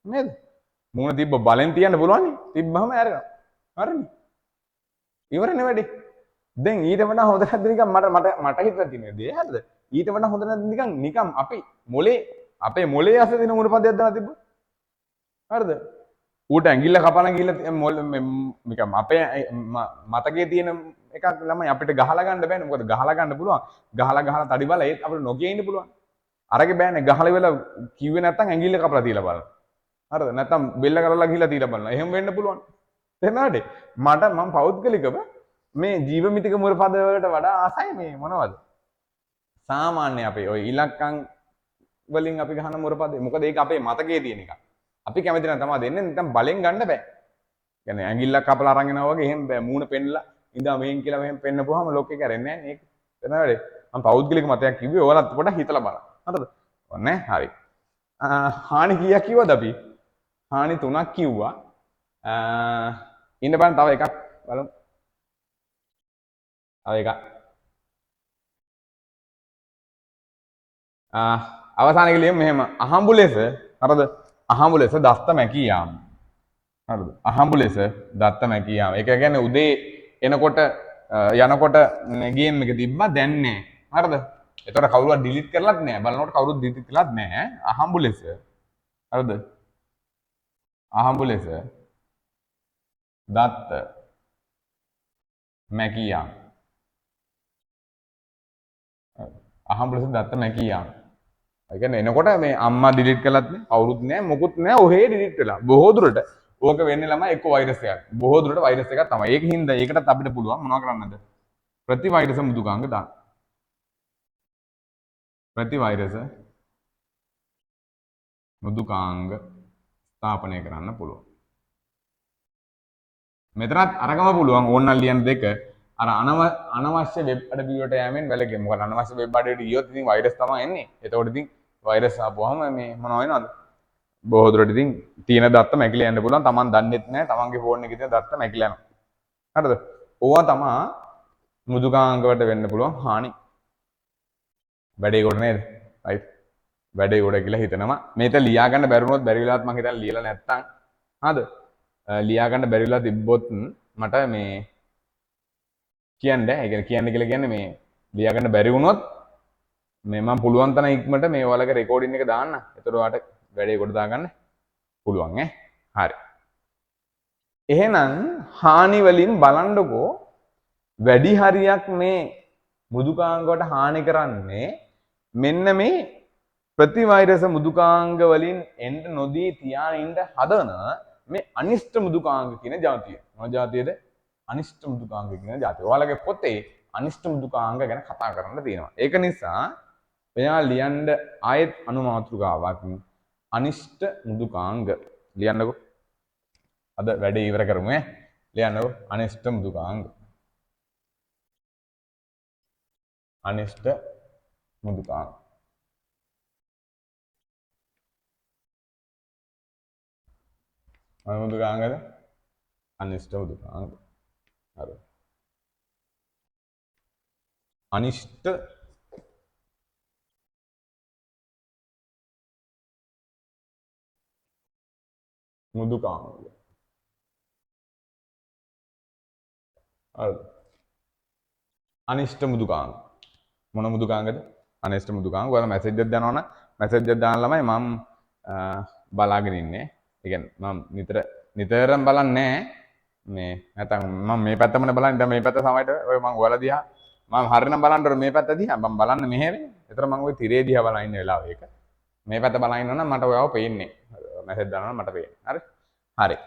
නේද? මූණ තිබ්බ බලෙන් තියන්න පුළුවන් නේ. තිබ්බහම ඇරෙනවා. හරිනේ. ඉවරනේ වැඩි. දැන් ඊට වඩා හොඳ නැද්ද නිකන් මට හිතලා තියෙන දේ හරිද? ඊට වඩා හොඳ නැද්ද නිකන් අපි අපේ මොලේ ඇස දින මුරපදයක් දාලා තිබ්බොත්. හරිද? ඌට ඇඟිල්ල කපලා ගිහලා නිකන් අපේ මතකයේ තියෙන එකක් ළමයි අපිට ගහලා ගන්න බෑනේ. මොකද ගහලා ගන්න පුළුවන්. ගහලා තඩි බල ඒත් අපිට නොකිය ඉන්න පුළුවන්. අරගේ බෑනේ ගහලා වෙලා කිව්වේ නැත්තම් ඇඟිල්ල කපලා තියලා බලන්න. හරිද? නැත්තම් බෙල්ල කරලා ගිහලා තියලා බලන්න. එහෙම වෙන්න පුළුවන්. තේරුණාද? මම පෞද්ගලිකව මේ ජීවමිතික මුරපද වලට වඩා ආසයි මේ මොනවද? සාමාන්‍ය අපේ ওই ඉලක්කම් වලින් අපි ගහන මුරපද. මොකද ඒක අපේ මතකයේ තියෙන එකක්. අපි කැමති නම් තමයි දෙන්නේ. නැත්නම් බලෙන් ගන්න බෑ. කියන්නේ ඇඟිල්ලක් කපලා අරන් එනවා වගේ එහෙම බෑ. මූණ පෙන්නලා ඉඳා මෙහෙන් කියලා මෙහෙන් පෙන්නපුවාම ලොක් එක කරන්නේ නැහැ නේ. ඒක. තේරුණාද? මම පෞද්ගලික මතයක් කිව්වේ. ඔයාලත් පොඩ්ඩක් හිතලා බලන්න. හරිද? ඔන්නේ හරි. හානි කීයක් කිව්වද අපි? හානි 3ක් කිව්වා. ඉන්න බලන්න තව එකක් බලමු. තව එකක්. අවසානයේ ලියමු මෙහෙම. අහඹු ලෙස හරිද? අහඹු ලෙස දස්ත මැකී යාම. හරිද? අහඹු ලෙස දත්ත මැකී යාම. ඒක කියන්නේ උදේ එනකොට යනකොට ගේම් එක තිබ්බා දැන් නෑ. හරිද? ඒතර කවුරුවත් ඩිලීට් කරලත් නෑ. බලනකොට කවුරුත් ඩිලීට් කළත් නෑ. අහඹු ලෙස. හරිද? අහඹු ලෙස දත්ත මැකී යාම. අහඹු ලෙස දත්ත මැකී යාම. ඒ කියන්නේ එනකොට මේ අම්මා ඩිලීට් කළත් නෑ, කවුරුත් නෑ, මොකුත් නෑ, ඔහේ ඩිලීට් වෙලා. බොහෝ දුරට ඕක වෙන්නේ ළමයි එක්ක වෛරස් එකක්. බොහෝ දුරට වෛරස් එකක් තමයි. ඒක හින්දා ඒකටත් අපිට පුළුවන් මොනවා කරන්නද? ප්‍රතිවෛරස මෘදුකාංග දාන්න. ප්‍රතිවෛරස මෘදුකාංග ස්ථාපනය කරන්න පුළුවන්. මෙතනත් අරගම පුළුවන් ඕනනම් ලියන්න දෙක. අර අනවශ්‍ය වෙබ් අඩවි වලට යෑමෙන් වැළකෙන්න. මොකද අනවශ්‍ය වෙබ් අඩවියට ගියොත් ඉතින් වෛරස් තමයි එන්නේ. එතකොට ඉතින් වෛරස් ආපුවාම මේ මොනව වෙනවද? බොහෝ දුරට ඉතින් තියෙන දත්ත මැකිලා යන්න පුළුවන්. Taman දන්නෙත් නැහැ. Tamanගේ ෆෝන් එකේ තියෙන දත්ත මැකිලා යනවා. හරිද? ඕවා තමයි මෘදුකාංග වලට වෙන්න පුළුවන් හානි. වැඩේ කොට නේද? right වැඩේ උඩ කියලා හිතනවා මේක ලියා ගන්න බැරිුණොත් බැරි වෙලාවත් මම හිතන්නේ ලියලා නැත්තම් හරිද ලියා ගන්න බැරි වෙලා තිබ්බොත් මට මේ කියන්න ඒ කියන්නේ කියලා කියන්නේ මේ ලියා ගන්න බැරි වුණොත් මේ මම පුළුවන් තරම් ඉක්මනට මේ ඔයාලගේ රෙකෝඩින් එක දාන්න. එතකොට ඔයාලට වැඩේ කොට දාගන්න පුළුවන් ඈ. හරි. එහෙනම් හානි වලින් බලන්නකෝ වැඩි හරියක් මේ මෘදුකාංග වලට හානි කරන්නේ මෙන්න මේ ප්‍රතිවෛරස මෘදුකාංග වලින් එන්න නොදී තියාගෙන ඉන්න හදන මේ අනිෂ්ට මෘදුකාංග කියන જાතිය. මොන જાතියද? අනිෂ්ට මෘදුකාංග කියන જાතිය. ඔයාලගේ පොතේ අනිෂ්ට මෘදුකාංග ගැන කතා කරන්න තියෙනවා. ඒක නිසා ඔයා ලියන්න ආයෙත් අනුමාතෘකාවක් අනිෂ්ට මෘදුකාංග ලියන්නකෝ. අද වැඩේ ඉවර කරමු ඈ. ලියන්නකෝ අනිෂ්ට මෘදුකාංග. අනිෂ්ට මෘදුකාංග. මොන මෘදුකාංගද? අනිෂ්ට මෘදුකාංග. හරි. අනිෂ්ට මෘදුකාංග. හරි. අනිෂ්ට මෘදුකාංග. මොන මෘදුකාංගද? අනිෂ්ට මෘදුකාංග. ඔයාලා මැසේජ් එකක් දානවනම් මැසේජ් එකක් දාන ළමයි මම බලාගෙන ඉන්නේ. ඒ කියන්නේ මම නිතරම බලන්නේ මේ නැත්නම් මම මේ පැත්තමනේ බලන්නේ. දැන් මේ පැත්ත සමහරට ඔය මම ඔයාලා දිහා මම හරිනම් බලන්න ඕනේ මේ පැත්ත දිහා. මම බලන්නේ මෙහෙම. ඒතර මම ওই තිරේ දිහා බලන ඉන්න වෙලාව ඒක. මේ පැත්ත බලන ඉන්නවනම් මට ඔයාව පේන්නේ. මැසේජ් දානවා මට පේන්නේ. හරි. හරි.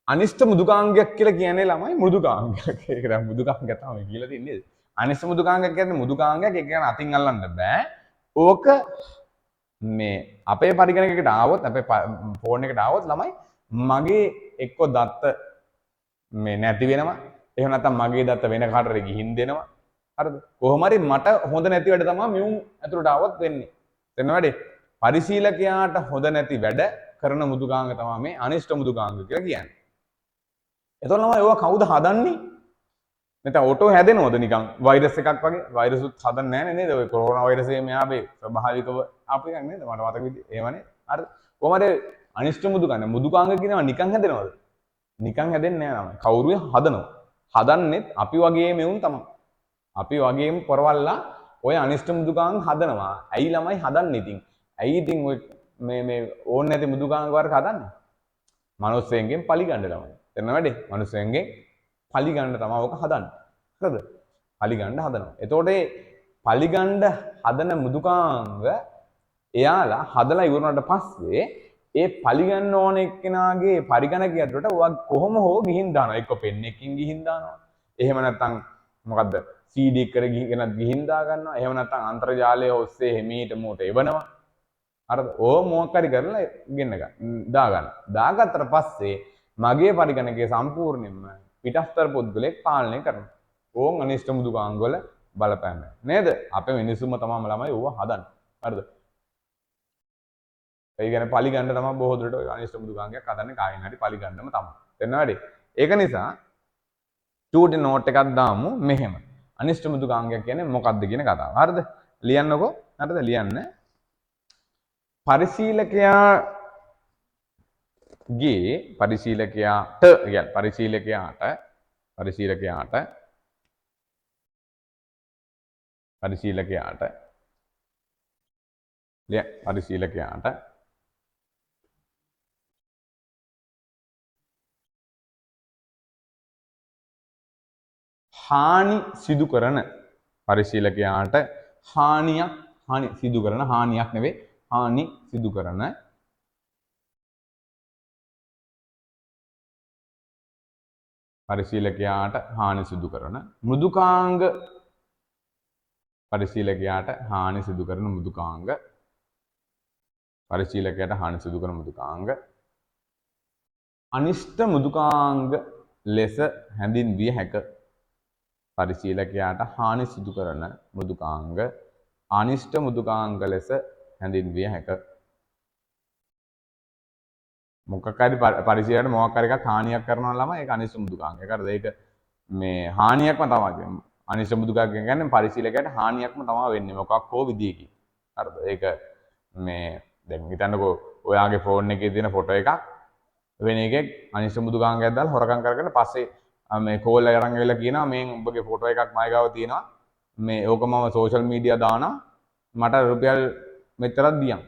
අනිෂ්ට මෘදුකාංගයක් කියලා කියන්නේ ළමයි මෘදුකාංගයක්. ඒක තමයි මෘදුකාංගය තමයි කියලා තින්නේ. අනිෂ්ට මෘදුකාංගයක් කියන්නේ මෘදුකාංගයක්. ඒක කියන්නේ අතින් අල්ලන්න බෑ. ඕක මේ අපේ පරිගණකයකට ආවොත් අපේ ෆෝන් එකට ආවොත් ළමයි මගේ එක්ක දත්ත මේ නැති වෙනවා. එහෙම නැත්නම් මගේ දත්ත වෙන කාටද ගිහින් දෙනවා. හරිද? කොහොම හරි මට හොඳ නැති වැඩ තමයි මියුම් ඇතුළට ආවොත් වෙන්නේ. එතන වැඩේ. පරිශීලකයාට හොඳ නැති වැඩ කරන මෘදුකාංග තමයි මේ අනිෂ්ට මෘදුකාංග කියලා කියන්නේ. එතකොට ළමයි ඒවා කවුද හදන්නේ? නැත්නම් ඔටෝ හැදෙනවද නිකන් වෛරස් එකක් වගේ? වෛරසුත් හදන්නේ නැහැ නේද? ඔය කොරෝනා වෛරසය මෙයාගේ ස්වභාවිකව ආපු එකක් නේද? මට මතක විදිහට එහෙමනේ. හරිද? කොහමද අනිෂ්ට මෘදුකාංග? මෘදුකාංග කියනවා නිකන් හැදෙනවද? නිකන් හැදෙන්නේ නැහැ ළමයි. කවුරුය හදනවා. හදන්නෙත් අපි වගේ මෙවුන් තමයි. අපි වගේම පොරවල්ලා ඔය අනිෂ්ට මෘදුකාංග හදනවා. ඇයි ළමයි හදන්නේ ඉතින්? ඇයි ඉතින් ඔය මේ ඕන නැති මෘදුකාංග වර්ග හදන්නේ? මනුස්සයෙන්ගෙන් පලි ගන්න ළමයි. එතන වැඩේ. මනුස්සයෙන්ගෙන් පලි ගන්න තමයි ඔක හදන්නේ. හරිද? පලි ගන්න හදනවා. එතකොට මේ පලි ගන්න හදන මෘදුකාංග එයාලා හදලා ඉවරනට පස්සේ ඒ පලි ගන්න ඕන එක්කෙනාගේ පරිගණකය ඇතුළට ඔයා කොහොම හෝ ගිහින් දානවා. එක්ක පෙන් එකකින් ගිහින් දානවා. එහෙම නැත්නම් මොකද්ද? CD එකට ගිහින් දා ගන්නවා. එහෙම නැත්නම් අන්තර්ජාලය ඔස්සේ හිමීට මෝට එවනවා. හරිද? ඕ මොකක් හරි කරලා ගෙන්න ගන්න. දා ගන්න. දාගත්තට පස්සේ මගේ පරිගණකය සම්පූර්ණයෙන්ම පිටස්තර පුද්ගලයෙක් පාලනය කරනවා. ඕන් අනිෂ්ට මෘදුකාංග වල බලපෑම නේද? අපේ මිනිස්සුම තමයි ළමයි ඕව හදන්නේ. හරිද? ඒ කියන්නේ පලි ගන්න තමයි බොහෝ දුරට ඔය අනිෂ්ට මෘදුකාංගයක් හදන්නේ කායින් හරි පලි ගන්නම තමයි. එතන වැඩි. ඒක නිසා චූටි නෝට් එකක් දාමු මෙහෙම. අනිෂ්ට මෘදුකාංගයක් කියන්නේ මොකක්ද කියන කතාව. හරිද? ලියන්නකෝ. හරිද? ලියන්න. පරිශීලකයාගේ පරිශීලකයාට කියන්නේ පරිශීලකයාට හානි සිදු කරන පරිශීලකයාට හානි සිදු කරන හානියක් නෙවෙයි හානි සිදු කරන පරිශීලකයාට හානි සිදු කරන මෘදුකාංග පරිශීලකයාට හානි සිදු කරන මෘදුකාංග පරිශීලකයාට හානි සිදු කරන මෘදුකාංග අනිෂ්ට මෘදුකාංග ලෙස හැඳින්විය හැක. පරිශීලකයාට හානි සිදු කරන මෘදුකාංග අනිෂ්ට මෘදුකාංග ලෙස හැඳින්විය හැක. මොකක් හරි පරිශීලකයාට මොකක් හරි එකක් හානියක් කරනවා ළමයි ඒක අනිෂ්ට මෘදුකාංගයක්. හරිද? ඒක මේ හානියක්ම තමයි. අනිෂ්ට මෘදුකාංග කියන්නේ පරිශීලකයාට හානියක්ම තමයි වෙන්නේ මොකක් හෝ විදියකින්. හරිද? ඒක මේ දැන් හිතන්නකෝ ඔයාගේ ෆෝන් එකේ තියෙන ෆොටෝ එකක් වෙන එකෙක් අනිෂ්ට මෘදුකාංගයක් දාලා හොරකම් කරගෙන පස්සේ මේ කෝල් එක අරන් ඇවිල්ලා කියනවා මේ උඹගේ ෆොටෝ එකක් මගේ ගාව තියෙනවා මේ ඕක මම සෝෂල් මීඩියා දානවා මට රුපියල් මෙච්චරක් දියන්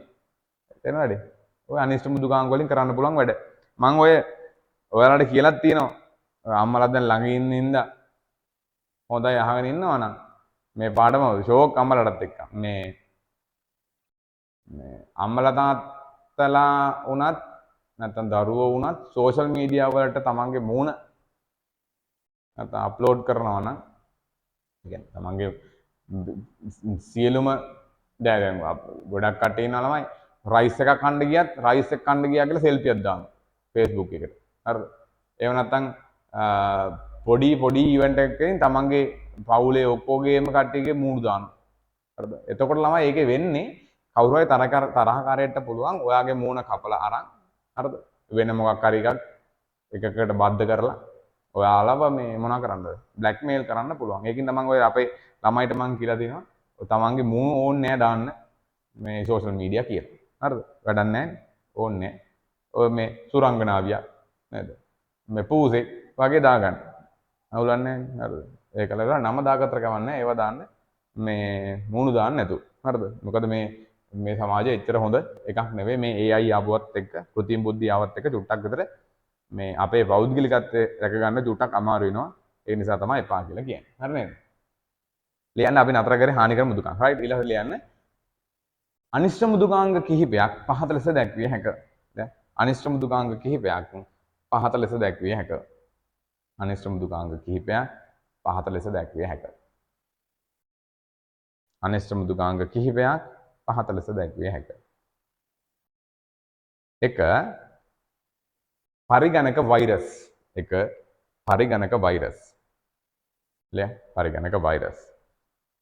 තේරෙනවද ඔය අනිෂ්ට මෘදුකාංග වලින් කරන්න පුළුවන් වැඩ මම ඔය ඔයාලට කියලාත් තියෙනවා අම්මලා දැන් ළඟ ඉන්න ඉඳලා හොඳයි අහගෙන ඉන්නවා නම් මේ පාඩම ෂෝක් අම්මලටත් එක්ක මේ අම්මලා තාත්තලා වුණත් නැත්නම් දරුවෝ වුණත් සෝෂල් මීඩියා වලට තමන්ගේ මූණ නැත්නම් අප්ලෝඩ් කරනවා නම් කියන්නේ තමන්ගේ සියලුම දැන් ගොඩක් කට්ටිය ඉන්නවා ළමයි රයිස් එකක් කන්න ගියත් රයිස් එක කන්න ගියා කියලා සෙල්ෆියක් දානවා Facebook එකට හරිද එහෙම නැත්නම් පොඩි ඉවෙන්ට් එකකින් තමන්ගේ පවුලේ ඔක්කොගේම කට්ටියගේ මූණ දානවා හරිද එතකොට ළමයි ඒකේ වෙන්නේ කවුරු හරි තරහකාරයෙක්ට පුළුවන් ඔයාගේ මූණ කපලා අරන් හරිද වෙන මොකක් හරි එකකට බද්ධ කරලා ඔයාලව මේ මොනා කරන්නද බ්ලැක්මේල් කරන්න පුළුවන්. ඒකින් තමයි ඔය අපේ ළමයිට මම කියලා දෙනවා. තමන්ගේ මූණ ඕනේ නෑ දාන්න මේ සෝෂල් මීඩියා කියලා. හරිද? වැඩක් නෑ. ඕනේ නෑ. ඔය මේ සුරංගනාවිය නේද? මේ පූසේ වගේ දාගන්න. අවුලන්නේ නෑ. හරිද? ඒකල කරා නම දාගත්තර කවන්නේ ඒව දාන්න මේ මූණ දාන්න නැතු. හරිද? මොකද මේ සමාජය එච්චර හොඳ එකක් නෙවෙයි මේ AI ආවුවත් එක්ක කෘත්‍රිම බුද්ධිය ආවත් එක්ක චුට්ටක් විතර මේ අපේ පෞද්ගලිකත්වය රැක ගන්න චුට්ටක් අමාරු වෙනවා ඒ නිසා තමයි එපා කියලා කියන්නේ හරි නේද ලියන්න අපි නතර කරේ හානිකර මෘදුකාංග රයිට් ඊළඟට ලියන්න අනිෂ්ට මෘදුකාංග කිහිපයක් පහත ලෙස දැක්විය හැක දැන් අනිෂ්ට මෘදුකාංග කිහිපයක් පහත ලෙස දැක්විය හැක අනිෂ්ට මෘදුකාංග කිහිපයක් පහත ලෙස දැක්විය හැක අනිෂ්ට මෘදුකාංග කිහිපයක් පහත ලෙස දැක්විය හැක. 1. පරිගණක වෛරස්. 1. පරිගණක වෛරස්. පරිගණක වෛරස්.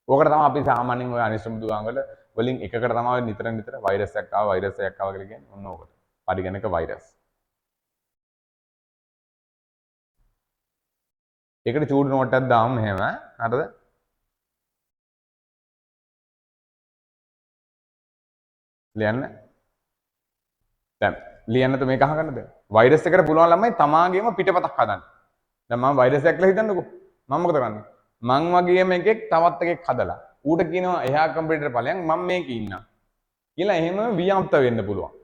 ඕකට තමයි අපි සාමාන්‍යයෙන් ඔය අනිෂ්ට මෘදුකාංග වලින් එකකට තමයි නිතර වෛරස් එකක් ආවා කියලා කියන්නේ. ඔන්න ඕකට. පරිගණක වෛරස්. ඒකට චූටි නෝට් එකක් දාමු මෙහෙම. හරිද? ලියන්න දැන් ලියන්නද මේක අහගන්නද වෛරස් එකට පුළුවන් ළමයි තමාගේම පිටපතක් හදන්න දැන් මම වෛරස් එකක් කියලා හිතන්නකෝ මම මොකද කරන්නේ මං වගේම එකෙක් තවත් එකෙක් හදලා ඌට කියනවා එහා කම්පියුටර් ඵලයන් මම මේකේ ඉන්නවා කියලා එහෙම වියම්ත වෙන්න පුළුවන්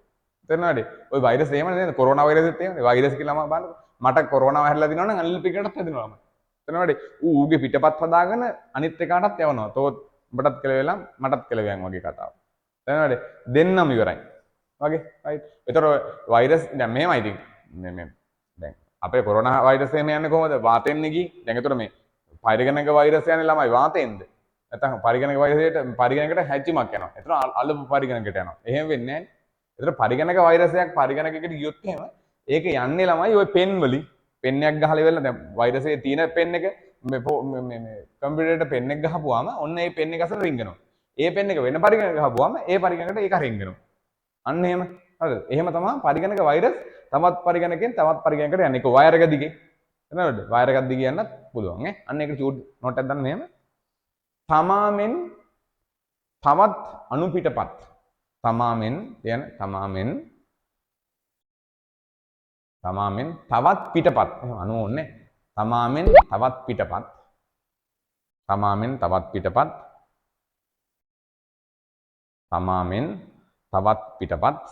තේරෙනවද ඔය වෛරස් එහෙම නේද කොරෝනා වෛරසෙත් එහෙමනේ වෛරස් කියලා මම බලන්න මට කොරෝනා හැදලා දිනනවා නම් අනිල් පිටකටත් හැදෙනවා ළමයි තේරෙනවද ඌගේ පිටපත් හදාගෙන අනිත් එකටත් යවනවා තෝ උඹටත් කියලා වෙලා මටත් කියලා වයන් වගේ කතාව තේරෙනවද දෙන්නම ඉවරයි වගේ රයිට් ඒතර වෛරස් දැන් මෙහෙමයි ඉතින් මේ දැන් අපේ කොරෝනා වෛරස් එහෙම යන්නේ කොහොමද වාතෙන් නේ ගියේ දැන් ඒතර මේ පරිගණක වෛරස් යන්නේ ළමයි වාතෙන්ද නැත්නම් පරිගණක වෛරසයට පරිගණකයට හැච්චිමක් යනවා ඒතර අලුප පරිගණකයට යනවා එහෙම වෙන්නේ නැහැ ඒතර පරිගණක වෛරසයක් පරිගණකයකට ගියොත් එහෙම ඒක යන්නේ ළමයි ওই පෙන් වලින් පෙන් එකක් ගහලා ඉවරලා දැන් වෛරසයේ තියෙන පෙන් එක මේ කම්පියුටරේට පෙන් එක ගහපුවාම ඔන්න ඒ පෙන් එක අසල රින්ගනවා ඒ පෙන් එක වෙන පරිගණක ගහපුවාම ඒ පරිගණකට ඒක රින්ගනවා අන්න එහෙම හරිද එහෙම තමයි පරිගණක වෛරස් තවත් පරිගණකෙන් තවත් පරිගණකකට යන්නේ ඒක වයර් එක දිගේ එතනද වයර් එකක් දිගේ යන්නත් පුළුවන් ඈ අන්න ඒක චූට් නෝට් එකක් දාන්න මෙහෙම තමාමෙන් තවත් අණු පිටපත් තමාමෙන් කියන තමාමෙන් තවත් පිටපත් එහෙම අණු ඕනේ තමාමෙන් තවත් පිටපත් තමාමෙන් තවත් පිටපත් තමාමෙන් තවත් පිටපත්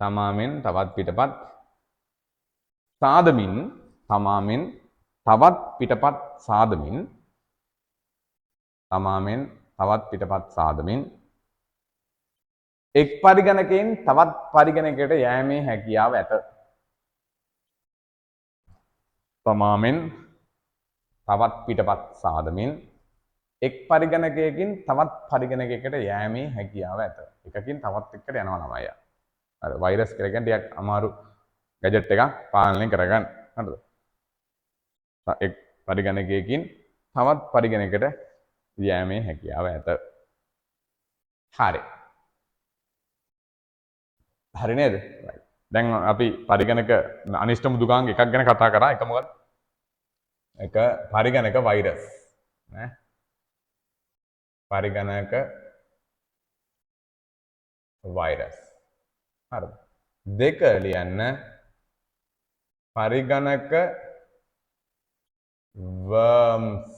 තමාමෙන් තවත් පිටපත් සාදමින් තමාමෙන් තවත් පිටපත් සාදමින් තමාමෙන් තවත් පිටපත් සාදමින් එක් පරිගණකයෙන් තවත් පරිගණකයකට යෑමේ හැකියාව ඇත තමාමෙන් තවත් පිටපත් සාදමින් එක් පරිගණකයකින් තවත් පරිගණකයකට යෑමේ හැකියාව ඇත. එකකින් තවත් එකකට යනවා ළමයි. අර වෛරස් කියලා කියන්නේ ටිකක් අමාරු ගැජට් එකක් පාලනය කරගන්න. හරිද? එක් පරිගණකයකින් තවත් පරිගණකයකට යෑමේ හැකියාව ඇත. හරි. හරි නේද? දැන් අපි පරිගණක අනිෂ්ට මෘදුකාංග එකක් ගැන කතා කරා. එක මොකක්ද? එක පරිගණක වෛරස්. නේ? පරිගණක වෛරස්. හරිද? දෙක ලියන්න පරිගණක worms.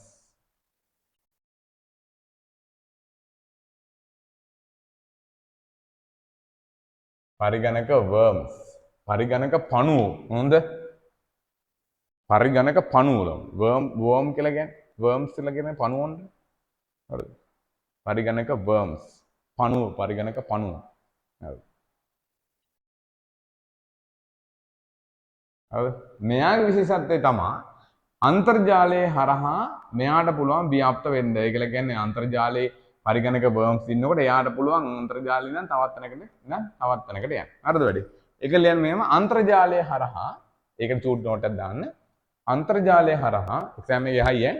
පරිගණක worms. පරිගණක පණුවෝ හොඳ පරිගණක පණුවෝ worm කියලා කියන්නේ worms කියලා කියන්නේ පණුවෝනේ. හරිද? පරිගණක worms පණුවෝ පරිගණක පණුවෝ. හරිද? හරිද? මෙයාගේ විශේෂත්වය තමයි අන්තර්ජාලයේ හරහා මෙයාට පුළුවන් ව්‍යාප්ත වෙන්න. ඒ කියලා කියන්නේ අන්තර්ජාලයේ පරිගණක worms ඉන්නකොට එයාට පුළුවන් අන්තර්ජාලේ ඉඳන් තවත් තැනකට යන්න. හරිද වැඩි? ඒක ලියන්න මෙහෙම අන්තර්ජාලයේ හරහා ඒකට චූට් නෝට් එකක් දාන්න. අන්තර්ජාලයේ හරහා එක්සෑම් එකේ හයි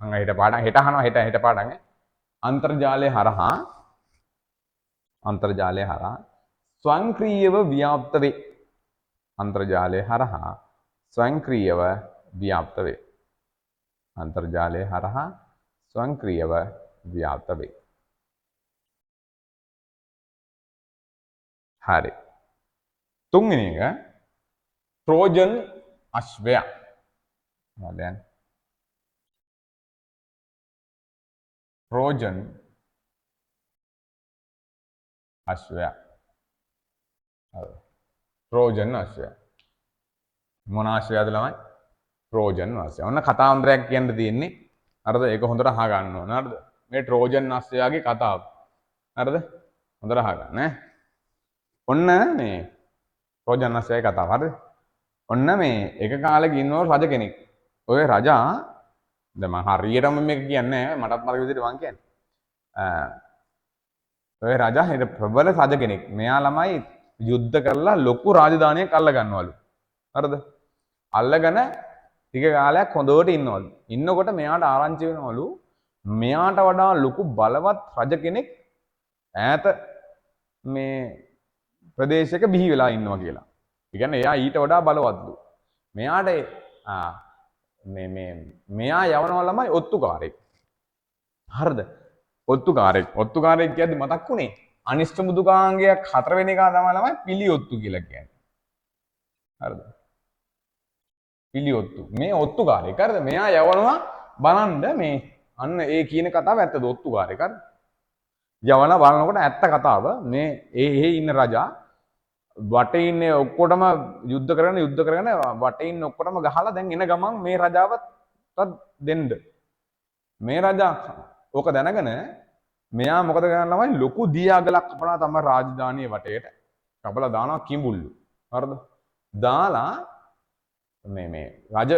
අංග හිට පාඩම් හිට අහනවා හිට පාඩම් අන්තර්ජාලයේ හරහා ස්වයංක්‍රීයව ව්‍යාප්ත වේ. අන්තර්ජාලයේ හරහා ස්වයංක්‍රීයව ව්‍යාප්ත වේ. අන්තර්ජාලයේ හරහා ස්වයංක්‍රීයව ව්‍යාප්ත වේ. හරි. තුන්වෙනි එක ට්‍රෝජන් අශ්වයා. දැන් ට්‍රෝජන් අශ්වයා. ට්‍රෝජන් අශ්වයා. මොන අශ්වයාද ළමයි? ට්‍රෝජන් අශ්වයා. ඔන්න කතාන්තරයක් කියන්න තියෙන්නේ. හරිද? ඒක හොඳට අහගන්න ඕන. හරිද? මේ ට්‍රෝජන් අශ්වයාගේ කතාව. හරිද? හොඳට අහගන්න ඈ. ඔන්න මේ ට්‍රෝජන් අශ්වයාගේ කතාව. හරිද? ඔන්න මේ එක කාලෙක ඉන්නව රජ කෙනෙක්. ඔය රජා දැන් මම හරියටම මේක කියන්නේ නැහැ. මටත් මතක විදිහට මම කියන්නේ. ඔය රජා හිට ප්‍රබල රජ කෙනෙක්. මෙයා ළමයි යුද්ධ කරලා ලොකු රාජධානියක් අල්ල ගන්නවලු. හරිද? අල්ලගෙන ටික කාලයක් හොඳට ඉන්නවලු. ඉන්නකොට මෙයාට ආරංචි වෙනවලු මෙයාට වඩා ලොකු බලවත් රජ කෙනෙක් ඈත මේ ප්‍රදේශයක බිහි වෙලා ඉන්නවා කියලා. ඒ කියන්නේ එයා ඊට වඩා බලවත්ලු. මෙයාට මෙයා යවනවා ළමයි ඔත්තුකාරයෙක්. හරිද? ඔත්තුකාරයෙක් කියද්දි මතක් වුණේ අනිෂ්ඨ මුදුකාංගයක් 4 වෙනි එක තමයි ළමයි පිළියොත්තු කියලා කියන්නේ. හරිද? පිළියොත්තු. මේ ඔත්තුකාරයෙක්. හරිද? මෙයා යවනවා බලන්න මේ අන්න ඒ කියන කතාව ඇත්තද ඔත්තුකාරයෙක්. හරිද? යවනවා බලනකොට ඇත්ත කතාව මේ ඒ ඉන්න රජා වටේ ඉන්නේ ඔක්කොටම යුද්ධ කරගෙන වටේ ඉන්න ඔක්කොටම ගහලා දැන් එන ගමන් මේ රජාවත් දෙන්න. මේ රජා ඕක දැනගෙන මෙයා මොකද කරන්නේ ළමයි ලොකු දියාගලක් කපනවා තමයි රාජධානියේ වටේට. කපලා දානවා කිඹුල්ලු. හරිද? දාලා මේ රජ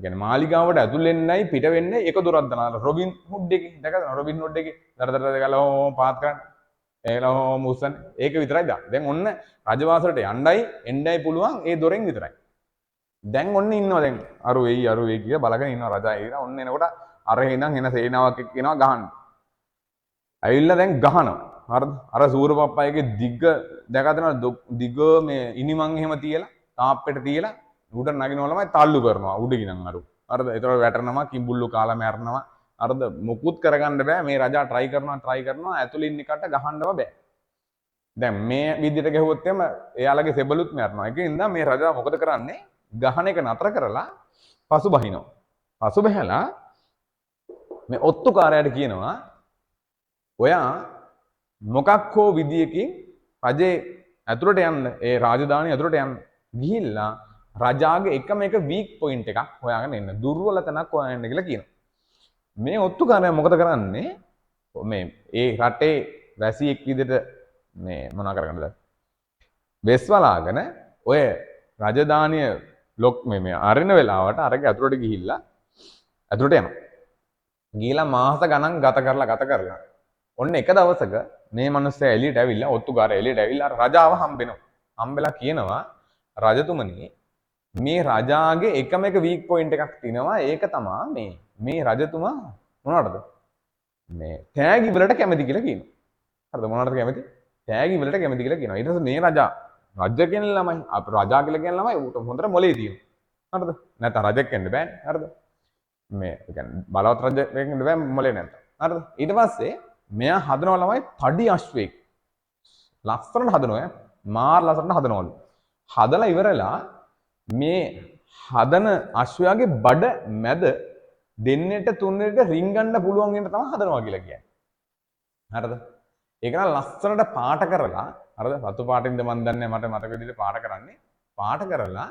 කියන්නේ මාලිගාවට ඇතුල් වෙන්නයි පිට වෙන්නේ එක දොරක් දානවා. රොබින් හුඩ් එකේ දැකද රොබින් හුඩ් එකේ දර ගාලා ඕ පාත් කරන්නේ. ඒලා මුස්සන් ඒක විතරයි දාන්න. දැන් ඔන්න රජවාසලට යන්නයි එන්නයි පුළුවන් ඒ දොරෙන් විතරයි. දැන් ඔන්න ඉන්නවා දැන් අරු වෙයි කියලා බලගෙන ඉන්නවා රජා ඉන්නවා. ඔන්න එනකොට අර ඉඳන් එන සේනාවක් එක්ක එනවා ගහන්න. ඇවිල්ලා දැන් ගහනවා. හරිද? අර සූරපප්පයිගේ දිග දැක දෙනවා දිග මේ ඉනිමන් එහෙම තියලා තාප්පෙට තියලා උඩ නගිනවා ළමයි තල්ලු කරනවා උඩ ගිනන් අරු. හරිද? ඒතකොට වැටෙනවා කිඹුල්ලු කාලා මැරෙනවා. හරිද? මුකුත් කරගන්න බෑ. මේ රජා try කරනවා ඇතුළේ ඉන්න එකට ගහන්නව බෑ. දැන් මේ විදිහට ගහුවොත් එම එයාලගේ සෙබළුත් මැරෙනවා. ඒකින්ද මේ රජා මොකද කරන්නේ? ගහන එක නතර කරලා පසු බහිනවා. පසු බහැලා මේ ඔත්තුකාරයාට කියනවා ඔයා මොකක් හෝ විදියකින් රජේ ඇතුළට යන්න ඒ රාජධානිය ඇතුළට යන්න ගිහිල්ලා රජාගේ එකම එක වීක් පොයින්ට් එකක් හොයාගෙන එන්න දුර්වල තැනක් හොයාගෙන එන්න කියලා කියනවා. මේ ඔත්තුකාරයා මොකද කරන්නේ? මේ ඒ රටේ වැසියෙක් විදිහට මේ මොනවා කරගන්නද? වෙස් වලාගෙන ඔය රාජධානිය ලොක් මේ අරින වෙලාවට අරගේ ඇතුළට ගිහිල්ලා ඇතුළට යනවා. ගිහිලා මාස ගණන් ගත කරලා ඔන්න එක දවසක මේ මිනිස්සයා එළියට ඇවිල්ලා ඔත්තුකාරයා එළියට ඇවිල්ලා රජාව හම්බෙනවා. හම්බෙලා කියනවා රජතුමනි මේ රජාගේ එකම එක වීක් පොයින්ට් එකක් තියෙනවා. ඒක තමයි මේ රජතුමා මොනවටද? මේ තෑගි වලට කැමති කියලා කියනවා. හරිද? මොනවටද කැමති? තෑගි වලට කැමති කියලා කියනවා. ඊට පස්සේ මේ රජා රජ කියන ළමයි අප රජා කියලා කියන ළමයි උට හොඳට මොලේ තියෙනවා. හරිද? නැත්නම් රජෙක් වෙන්න බෑනේ. හරිද? මේ කියන්නේ බලවත් රජෙක් වෙන්න බෑ මොලේ නැත්නම්. හරිද? ඊට පස්සේ මෙයා හදනවා ළමයි තඩි අශ්වයෙක්. ලස්සනට හදනවා මාර ලස්සනට හදනවලු. හදලා ඉවරලා මේ හදන අශ්වයාගේ බඩ මැද දෙන්නට තුන්නට රින්ගන්න පුළුවන් වෙන තමයි හදනවා කියලා කියන්නේ. හරිද? ඒක නම් ලස්සනට පාට කරලා හරිද? රතු පාටින්ද මන් දන්නේ මට මතක විදිහට පාට කරන්නේ. පාට කරලා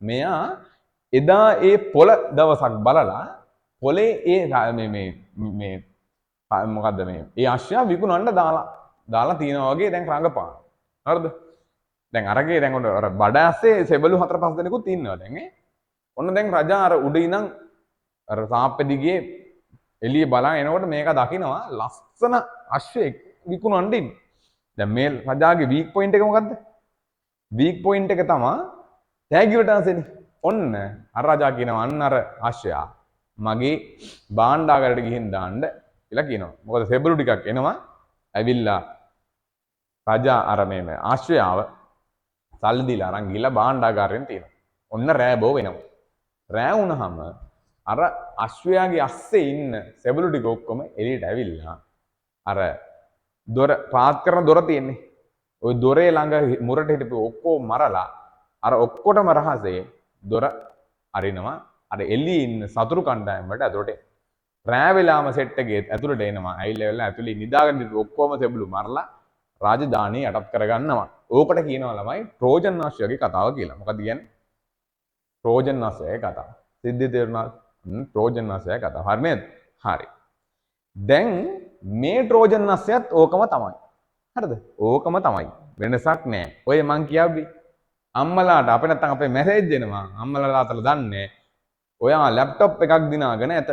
මෙයා එදා ඒ පොළ දවසක් බලලා පොලේ ඒ මේ මොකද්ද මේ ඒ අශ්වයා විකුණන්න දාලා තියනවා වගේ දැන් රඟපාන. හරිද? දැන් අරගේ දැන් ඔන්න අර බඩ ඇස්සේ සෙබළු 4-5 දෙනෙකුත් ඉන්නවා දැන් ඈ. ඔන්න දැන් රජා අර උඩ ඉඳන් අර සාප්පෙ දිගේ එළිය බලන් එනකොට මේක දකිනවා ලස්සන අශ්වයෙක් විකුණන්න ඉන්නේ. දැන් මේ රජාගේ වීක් පොයින්ට් එක මොකද්ද? වීක් පොයින්ට් එක තමයි තෑගිවට ආසෙනේ. ඔන්න අර රජා කියනවා අන්න අර අශ්වයා මගේ භාණ්ඩාගාරයට ගිහින් දාන්න කියලා කියනවා. මොකද සෙබළු ටිකක් එනවා ඇවිල්ලා රජා අර මේ ආශ්‍රයාව සල්ලි දීලා අරන් ගිහලා භාණ්ඩාගාරයෙන් තියෙනවා. ඔන්න රෑ බෝ වෙනවා. රෑ වුණාම අර අශ්වයාගේ අස්සේ ඉන්න සෙබළු ටික ඔක්කොම එළියට ඇවිල්ලා අර දොර පාත් කරන දොර තියෙන්නේ. ওই දොරේ ළඟ මුරට හිටපු ඔක්කොම මරලා අර ඔක්කොටම රහසේ දොර අරිනවා. අර එළියේ ඉන්න සතුරු කණ්ඩායම වලට ඇතුළට රෑ වෙලාම සෙට් එකේ ඇතුළට එනවා. ඇවිල්ලා වෙලා ඇතුළේ නිදාගෙන ඉන්න ඔක්කොම සෙබළු මරලා රාජධානිය යටත් කරගන්නවා. ඕකට කියනවා ළමයි ට්‍රෝජන් අශ්වයාගේ කතාව කියලා. මොකද කියන්නේ? ට්‍රෝජන් අශ්වයාගේ කතාව. සිද්ධිය තේරුණාද? ට්‍රෝජන් අශ්වයාගේ කතාව. හරි නේද? හරි. දැන් මේ ට්‍රෝජන් අශ්වයත් ඕකම තමයි. හරිද? ඕකම තමයි. වෙනසක් නැහැ. ඔය මං කියාවි අම්මලාට අපේ නැත්තම් අපේ මැසේජ් දෙනවා. අම්මලා තාත්තලා දන්නේ ඔයා ලැප්ටොප් එකක් දිනාගෙන ඇත.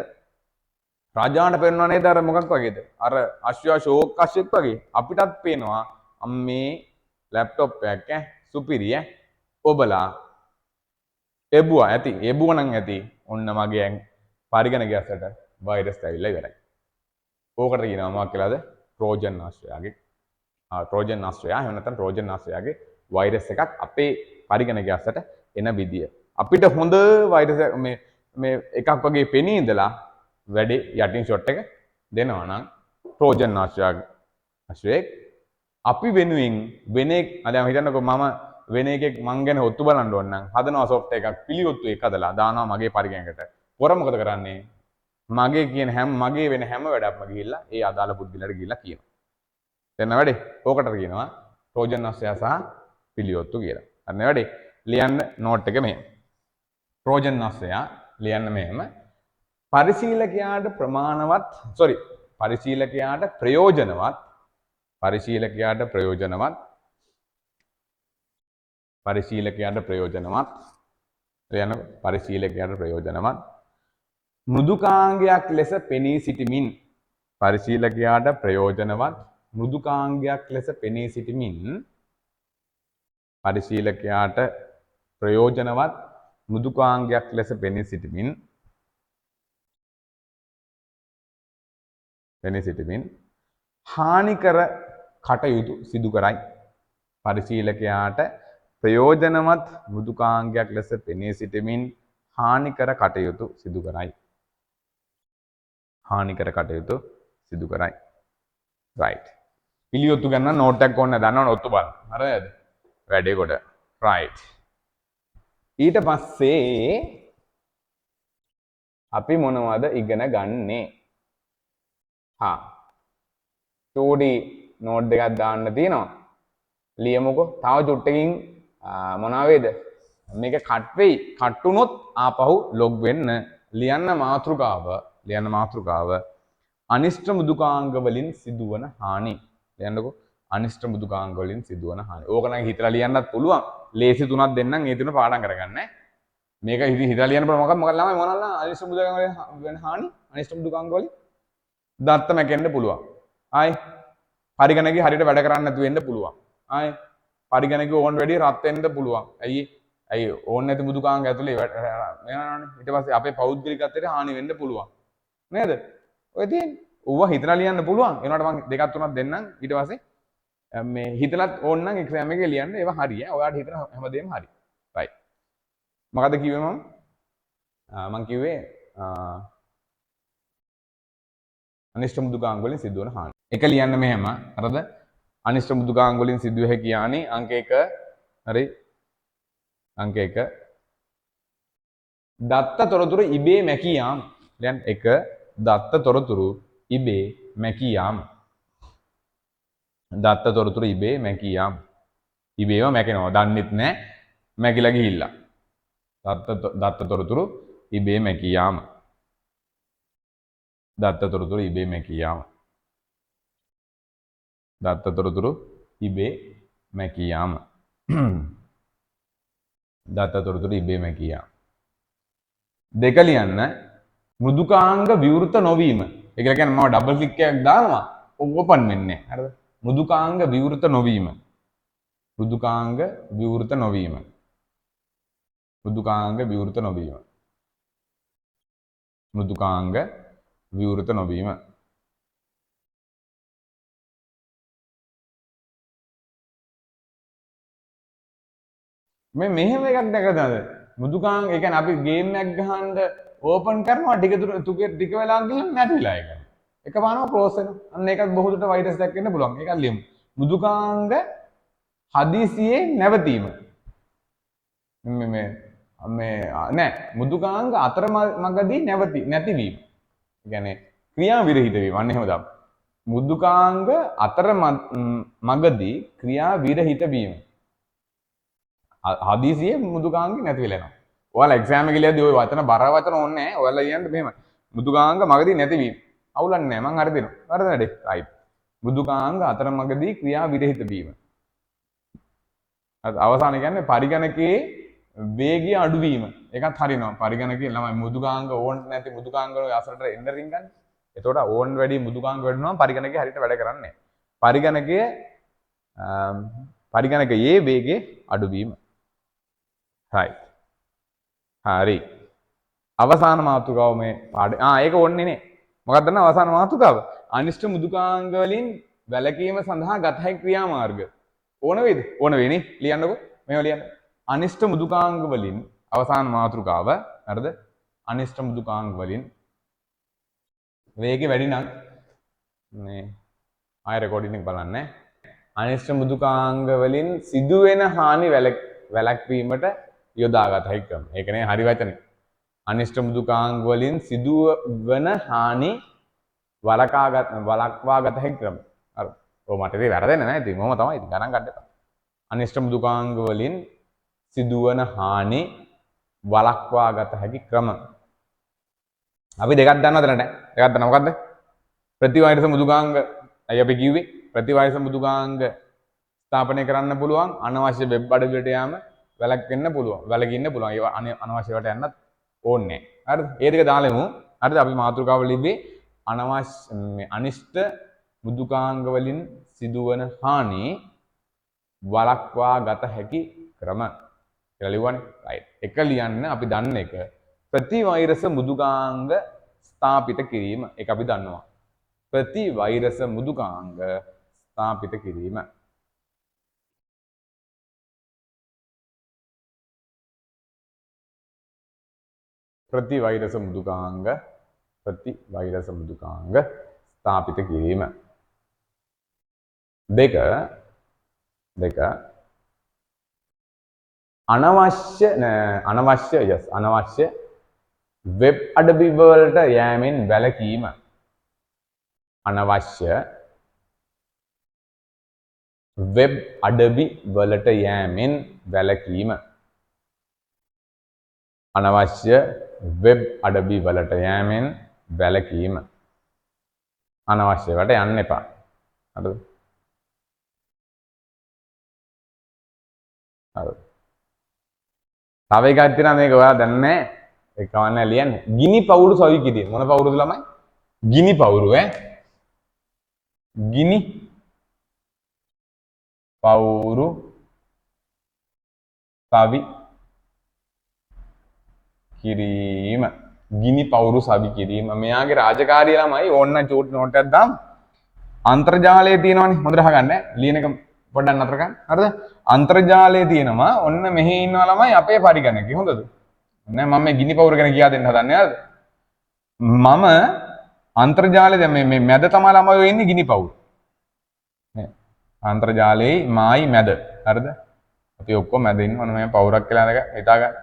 රජාට පේනවා නේද අර මොකක් වගේද? අර අශ්වයා ෂෝක් අශ්වෙක් වගේ. අපිටත් පේනවා අම්මේ ලැප්ටොප් එකක් සුපිරි ඔබලා එබුවා ඇති. එබුවා නම් ඇති. ඔන්න මගේ පරිගණක ගැසට වෛරස් ඇවිල්ලා ඉවරයි. ඕකට කියනවා මොකක් කියලාද? ට්‍රෝජන් අශ්වයාගේ ට්‍රෝජන් අශ්වයා එහෙම නැත්නම් ට්‍රෝජන් අශ්වයාගේ වෛරස් එකක් අපේ පරිගණක ගැසට එන විදිය. අපිට හොඳ වෛරස් මේ එකක් වගේ පෙනී ඉඳලා වැඩේ යටින් ෂොට් එක දෙනවා නම් ට්‍රෝජන් අශ්වයෙක් අපි වෙනුවෙන් වෙන එක දැන් හිතන්නකෝ මම වෙන එකෙක් මං ගැන ඔත්තු බලන්න ඕන නම් හදනවා සොෆ්ට් එකක් පිළියොත්තු එක හදලා දානවා මගේ පරිගණකයට. පොර මොකද කරන්නේ? මගේ කියන මගේ වෙන හැම වැඩක්ම ගිහිල්ලා ඒ අදාළ පුද්ගලයාට ගිහිල්ලා කියනවා. දැන් වැඩේ ඕකට කියනවා ට්‍රෝජන් අශ්වයා සහ පිළියොත්තු කියලා. හරි වැඩේ. ලියන්න නෝට් එක මෙහෙම. ට්‍රෝජන් අශ්වයා ලියන්න මෙහෙම. පරිශීලකයාට ප්‍රයෝජනවත් මෘදුකාංගයක් ලෙස පෙනී සිටිමින් මෘදුකාංගයක් ලෙස පෙනී සිටිමින් හානිකර කටයුතු සිදු කරයි. පරිශීලකයාට ප්‍රයෝජනවත් මෘදුකාංගයක් ලෙස පෙනී සිටිමින් හානිකර කටයුතු සිදු කරයි. right. පිළියොත්තු ගන්න නෝට් එකක් ඕනේ දන්නවනේ ඔත්තු බලන්න. හරිද? වැඩේ කොට. right. ඊට පස්සේ අපි මොනවද ඉගෙන ගන්නේ? 2D නෝට් එකක් දාන්න තියෙනවා. ලියමුකෝ. තව චුට්ටකින් මොනවා වේද? මේක කට් වෙයි. කට් වුණොත් ආපහු ලොග් වෙන්න. ලියන්න මාතෘකාව අනිෂ්ට මෘදුකාංග වලින් සිදුවන හානි. ලියන්නකෝ. අනිෂ්ට මෘදුකාංග වලින් සිදුවන හානි. ඕක නම් හිතලා ලියන්නත් පුළුවන්. ලේසි තුනක් දෙන්නම් ඒ තුන පාඩම් කරගන්න. මේක හිතලා ලියන්න බෑ මොකක්ද ළමයි මොනවාද අනිෂ්ට මෘදුකාංග වලින් වෙන හානි? අනිෂ්ට මෘදුකාංග වලින් දත්ත මැකෙන්න පුළුවන්. ආයි පරිගණකේ හරියට වැඩ කරන්නේ නැතුව වෙන්න පුළුවන්. ආයි පරිගණකේ ඕන් වැඩි රත් වෙන්න පුළුවන්. ඇයි ඕන් නැති මෘදුකාංග ඇතුලේ වෙනවනේ. ඊට පස්සේ අපේ පෞද්ගලිකත්වයට හානි වෙන්න පුළුවන්. නේද? ඔය තියෙන්නේ. ඌව හිතලා ලියන්න පුළුවන්. ඒනකට මම දෙකක් තුනක් දෙන්නම්. ඊට පස්සේ මේ හිතලත් ඕන නම් එක්සෑම් එකේ ලියන්න ඒවා හරිය. ඔයාලට හිතන හැමදේම හරි. right. මොකද කිව්වේ මම? මම කිව්වේ අනිෂ්ට මෘදුකාංග වලින් සිදුවන හානි. එක ලියන්න මෙහෙම. හරිද? අනිෂ්ට මෘදුකාංග වලින් සිදුව හැකි හානි අංක 1 හරි අංක 1 දත්ත තොරතුරු ඉබේ මැකී යාම. දැන් 1 දත්ත තොරතුරු ඉබේ මැකී යාම. දත්ත තොරතුරු ඉබේ මැකී යාම. ඉබේම මැකෙනවා. දන්නෙත් නැහැ. මැකිලා ගිහිල්ලා. දත්ත තොරතුරු ඉබේ මැකී යාම. දත්ත තොරතුරු ඉබේ මැකී යාම. දත්ත තොරතුරු ඉබේ මැකී යාම. දත්ත තොරතුරු ඉබේ මැකී යාම. දෙක ලියන්න මෘදුකාංග විවෘත නොවීම. ඒ කියන්නේ මම ඩබල් ක්ලික් එකක් දානවා ඕපන් වෙන්නේ. හරිද? මෘදුකාංග විවෘත නොවීම. මෘදුකාංග විවෘත නොවීම. මෘදුකාංග විවෘත නොවීම. මෘදුකාංග විවෘත නොවීම. මේ මෙහෙම එකක් දැකලාද? මෘදුකාංග ඒ කියන්නේ අපි ගේම් එකක් ගහනද ඕපන් කරනවා ටික වෙලා ගිහින් නැතිලා ඒක. එකපාරම ක්ලෝස් වෙනවා. අන්න ඒකත් බොහෝ දුරට වෛරස් එකක් වෙන්න පුළුවන්. ඒකත් ලියමු. මෘදුකාංග හදිසියේ නැවතීම. මේ නෑ මෘදුකාංග අතරමඟදී නැතිවීම. ඒ කියන්නේ ක්‍රියා විරහිත වීම. අන්න එහෙම දාමු. මෘදුකාංග අතරමඟදී ක්‍රියා විරහිත වීම. හදිසියේ මෘදුකාංග නැති වෙලා යනවා. ඔයාලා එක්සෑම් එකේ ලියද්දී ওই වචන බර වචන ඕනේ නැහැ. ඔයාලා ලියන්න මෙහෙම. මෘදුකාංග මගදී නැතිවීම. අවුලන්නේ නැහැ. මං හරි දෙනවා. හරිද නේද? රයිට්. මෘදුකාංග අතරමඟදී ක්‍රියා විරහිත වීම. අවසාන කියන්නේ පරිගණකයේ වේගය අඩුවීම. ඒකත් හරිනවා. පරිගණකයේ ළමයි මෘදුකාංග ඕන් නැති මෘදුකාංග වල අසලට එන්න රින් ගන්න. එතකොට ඕන් වැඩි මෘදුකාංග වැඩිනවා පරිගණකයේ හරියට වැඩ කරන්නේ නැහැ. පරිගණකයේ වේගය අඩුවීම. right හරි අවසාන මාතෘකාව මේ පාඩේ ඒක ඕනේ නේ මොකක්ද දන්න අවසාන මාතෘකාව අනිෂ්ට මෘදුකාංග වලින් වැළකීම සඳහා ගත හැකි ක්‍රියාමාර්ග ඕන වේද ඕන වෙන්නේ ලියන්නකෝ මේව ලියන්න අනිෂ්ට මෘදුකාංග වලින් අවසාන මාතෘකාව හරිද අනිෂ්ට මෘදුකාංග වලින් වේගය වැඩි නම් මේ ආය රෙකෝඩින් එක බලන්න අනිෂ්ට මෘදුකාංග වලින් සිදුවෙන හානි වැළැක්වීමට යොදාගත හැකි ක්‍රම. ඒකනේ හරි වචනේ. අනිෂ්ට මෘදුකාංග වලින් සිදුවන හානි වළක්වාගත හැකි ක්‍රම. හරි. ඔය මට ඉතින් වැරදෙන්නේ නැහැ. ඉතින් මොම තමයි. ඉතින් ගණන් ගන්න එපා. අනිෂ්ට මෘදුකාංග වලින් සිදුවන හානි වළක්වාගත හැකි ක්‍රම. අපි දෙකක් දන්නවද නැත්නම්? දෙකක් දන්නව මොකද්ද? ප්‍රතිවෛරස මෘදුකාංග. අය අපි කිව්වේ ප්‍රතිවෛරස මෘදුකාංග ස්ථාපනය කරන්න පුළුවන් අනවශ්‍ය වෙබ් අඩවිවලට යාම වැළැක්වෙන්න පුළුවන් වැළකීන්න පුළුවන් ඒවා අනවශ්‍ය වට යන්නත් ඕනේ නැහැ හරිද ඒ දෙක දාලෙමු හරිද අපි මාතෘකාව ලිව්වේ අනවශ්‍ය අනිෂ්ට මෘදුකාංග වලින් සිදුවන හානි වළක්වා ගත හැකි ක්‍රම කියලා ලිව්වනේ රයිට් එක ලියන්න අපි දන්න එක ප්‍රතිවෛරස මෘදුකාංග ස්ථාපිත කිරීම ඒක අපි දන්නවා ප්‍රතිවෛරස මෘදුකාංග ස්ථාපිත කිරීම ප්‍රතිවෛරස මෘදුකාංග ස්ථාපිත කිරීම දෙක අනවශ්‍ය වෙබ් අඩවි වලට යෑමෙන් වැළකීම අනවශ්‍ය වෙබ් අඩවි වලට යෑමෙන් වැළකීම අනවශ්‍ය වෙබ් අඩවි වලට යෑමෙන් වැළකීම අනවශ්‍ය වට යන්න එපා හරිද හරි තව එකක් තියෙනවා මේක ඔයාලා දන්නේ නැහැ ඒක කවන්න ලියන්නේ ගිනි පවුරු සවි කිරීම මොන පවුරුද ළමයි ගිනි පවුරු ගිනි පවුරු සවි කිරීම ගිනි පවුරු සවි කිරීම මෙයාගේ රාජකාරිය ළමයි ඕන්න චූට් නෝට් එකක් දාමු අන්තර්ජාලයේ තියෙනවනේ හොඳට අහගන්න ලියන එක පොඩ්ඩක් නතර කරන්න හරිද අන්තර්ජාලයේ තියෙනවා ඔන්න මෙහි ඉන්නවා ළමයි අපේ පරිගණකේ හොඳද නෑ මම මේ ගිනි පවුර ගැන කියා දෙන්න හදන්නේ හරිද මම අන්තර්ජාලය දැන් මේ මැද තමයි ළමයි ඉන්නේ ගිනි පවුල්. නේ. අන්තර්ජාලයේ මායි මැද. හරිද? අපි ඔක්කොම මැද ඉන්නවනේ මේ පවුරක් කියලා නේද හිතා ගන්න.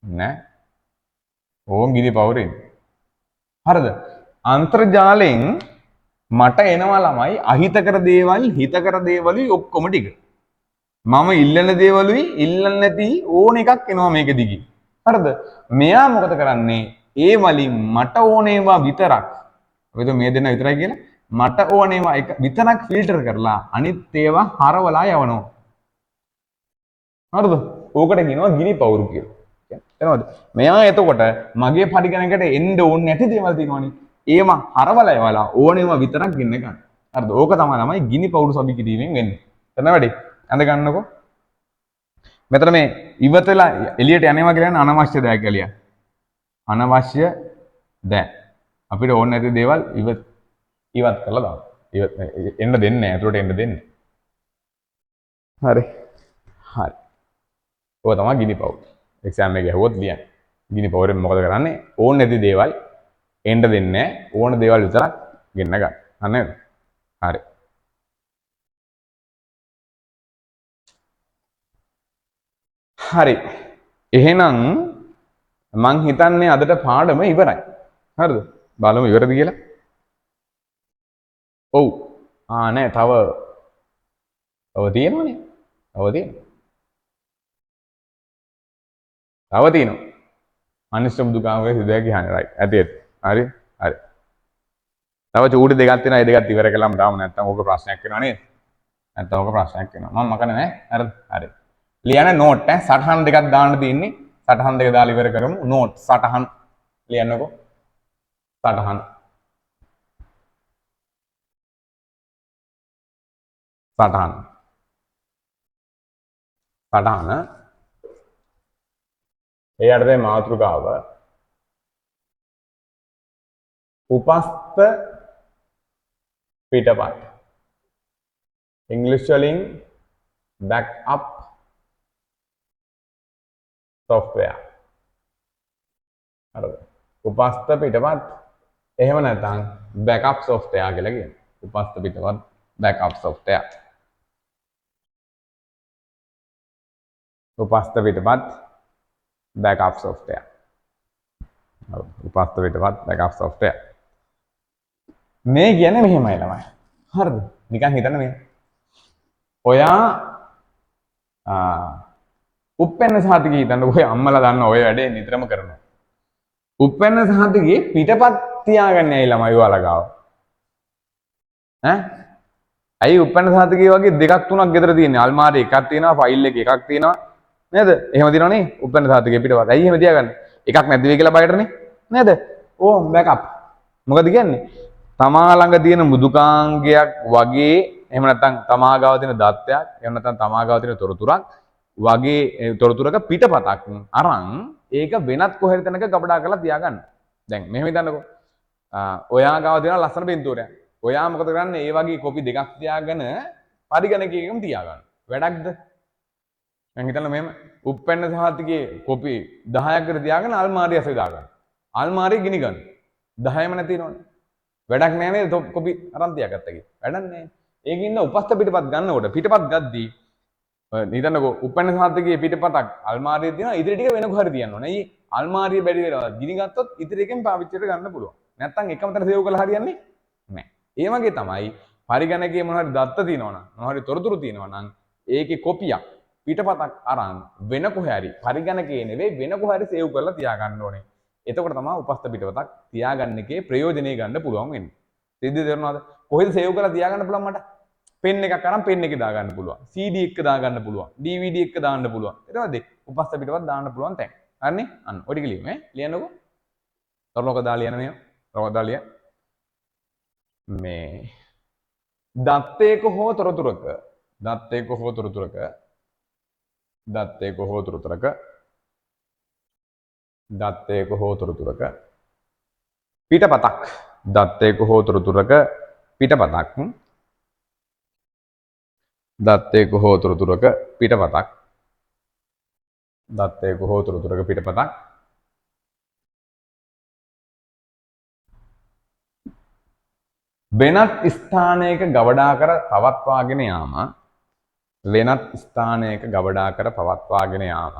නෑ. ඕන් ගිනි පවුරේ. හරිද? අන්තර්ජාලයෙන් මට එනවා ළමයි අහිතකර දේවල් හිතකර දේවලුයි ඔක්කොම ටික. මම ඉල්ලන දේවලුයි ඉල්ලන්නේ නැති ඕන එකක් එනවා මේක දිගින්. හරිද? මෙයා මොකද කරන්නේ? ඒ වලින් මට ඕනේවා විතරක් අපිට මේ දෙන්න විතරයි කියලා මට ඕනේවා එක විතරක් ෆිල්ටර් කරලා අනිත් ඒවා හරවලා යවනවා. හරිද? ඕකට කියනවා ගිනි පවුරු කියලා. එනවද? මෙයා එතකොට මගේ පරිගණකයට එන්න ඕනේ නැති දේවල් තියෙනවනේ. ඒවා හරවලා යවලා ඕනේවා විතරක් ගෙන්න ගන්න. හරිද? ඕක තමයි ගිනි පවුරු සබි කිරීමෙන් වෙන්නේ. එතන වැඩි. අඳ ගන්නකො. මෙතන මේ ඉවතලා එළියට යනවා කියන්නේ අනවශ්‍ය දෙයක් කියලා. අනවශ්‍ය දෑ. අපිට ඕන නැති දේවල් ඉවත් කරලා දාන්න. එන්න දෙන්නේ නැහැ. ඒකට එන්න දෙන්නේ. හරි. හරි. ඔය තමයි ගිනි පවුර. එක්සෑම් එකේ ඇහුවොත් ලියන්න. ගිනි පවුරෙන් මොකද කරන්නේ? ඕන නැති දේවල් එන්න දෙන්නේ නැහැ. ඕන දේවල් විතරක් ගෙන්න ගන්න. හරි නේද? හරි. හරි. එහෙනම් මං හිතන්නේ අදට පාඩම ඉවරයි. හරිද? බලමු ඉවරද කියලා. ඔව්. නෑ තව තියෙනවනේ. තව තියෙනවා. අනිෂ්ඨ බුදුකාමගේ සිදයක් කියන්නේ රයිට්. ඇති. හරි. හරි. තව චූටි දෙකක් තියෙනවා. ඒ දෙකත් ඉවර කළාම දාමු නැත්තම් ඕක ප්‍රශ්නයක් වෙනවා නේද? නැත්තම් ඕක ප්‍රශ්නයක් වෙනවා. මම මකන්නේ නෑ. හරිද? හරි. ලියන්න නෝට් සටහන් දෙකක් දාන්න තියෙන්නේ. සටහන් දෙක දාලා ඉවර කරමු. නෝට් සටහන් ලියන්නකෝ. සටහන්. සටහන්. සටහන. ඒ යටතේ මාතෘකාව උපස්ත පිටපත්. ඉංග්‍රීසි වලින් backup software. හරිද? උපස්ත පිටපත් එහෙම නැත්නම් backup software කියලා කියනවා. උපස්ත පිටපත් backup software. උපස්ත පිටපත් backup software. උපස්ත පිටපත් backup software. මේ කියන්නේ මෙහෙමයි ළමයි. හරිද? නිකන් හිතන්න මේ. ඔයා උප්පැන්න සහතිකය හිතන්න ඔය අම්මලා දන්න ඔය වැඩේ නිතරම කරනවා. උප්පැන්න සහතිකයේ පිටපත් තියාගන්න ඇයි ළමයි ඔයාලා ගාව? ඇයි උප්පැන්න සහතිකයේ වගේ දෙකක් තුනක් ගෙදර තියෙන්නේ? අල්මාරිය එකක් තියෙනවා, ෆයිල් එකක් තියෙනවා. නේද? එහෙම තියෙනවනේ උප්පැන්න සහතිකයේ පිටපත්. ඇයි එහෙම තියාගන්නේ? එකක් නැති වෙයි කියලා බයටනේ. නේද? ඕ බෑකප්. මොකද කියන්නේ? තමා ළඟ තියෙන මෘදුකාංගයක් වගේ එහෙම නැත්නම් තමා ගාව තියෙන දත්තයක් එහෙම නැත්නම් තමා ගාව තියෙන තොරතුරක් වගේ තොරතුරක පිටපතක් අරන් ඒක වෙනත් කොහෙද තැනක ගබඩා කරලා තියාගන්න. දැන් මෙහෙම හිතන්නකෝ. ඔයා ගාව තියෙන ලස්සන පින්තූරයක්. ඔයා මොකද කරන්නේ? ඒ වගේ කොපි දෙකක් තියාගෙන පරිගණකයකම තියාගන්න. වැඩක්ද? දැන් හිතන්න මෙහෙම උප්පැන්න සහතිකයේ කොපි 10ක් විතර තියාගෙන අල්මාරිය ඇතුලේ දාගන්න. අල්මාරිය ගිනි ගන්න. 10ම නැතිනවනේ. වැඩක් නෑ නේද කොපි අරන් තියාගත්තා කි. වැඩක් නෑ. ඒකින් ඉන්න උපස්ත පිටපත් ගන්නකොට පිටපත් ගද්දී හිතන්නකෝ උපැන්න සහතිකයේ පිටපතක් අල්මාරියේ තියෙනවා ඉතිරි ටික වෙන කොහරි තියන්න ඕනේ. අයියේ අල්මාරිය බැරි වෙලා ගිනි ගත්තොත් ඉතිරි එකෙන් පාවිච්චියට ගන්න පුළුවන්. නැත්තම් එකම තැන සේව් කරලා හරියන්නේ නෑ. ඒ වගේ තමයි පරිගණකයේ මොනවා හරි දත්ත තියෙනවනම් මොනවා හරි තොරතුරු තියෙනවනම් ඒකේ කොපියක් පිටපතක් අරන් වෙන කොහේ හරි පරිගණකයේ නෙවෙයි වෙන කොහේ හරි සේව් කරලා තියාගන්න ඕනේ. එතකොට තමයි උපස්ත පිටපතක් තියාගන්න එකේ ප්‍රයෝජනෙ ගන්න පුළුවන් වෙන්නේ. සිද්ධිය තේරුණාද? කොහෙද සේව් කරලා තියාගන්න පුළුවන් මට? පෙන් එකක් අරන් පෙන් එකේ දාගන්න පුළුවන්. CD එක දාගන්න පුළුවන්. DVD එක දාන්න පුළුවන්. ඊට උපස්ත පිටපත් දාන්න පුළුවන් තැන්. හරිනේ? අන්න ඔය ටික ලියමු ඈ. ලියන්නකෝ. තොරලෝක දාලා ලියන මේ. තොරලෝක දාලා ලිය. මේ දත්තයක හෝ තොරතුරක දත්තයක හෝ තොරතුරක දත්තයක හෝ තොරතුරක දත්තයක හෝ තොරතුරක පිටපතක් දත්තයක හෝ තොරතුරක පිටපතක් දත්තයක හෝ තොරතුරක පිටපතක් දත්තයක හෝ තොරතුරක පිටපතක් වෙනත් ස්ථානයක ගවඩා කර පවත්වාගෙන යාම වෙනත් ස්ථානයක ගවඩා කර පවත්වාගෙන යාම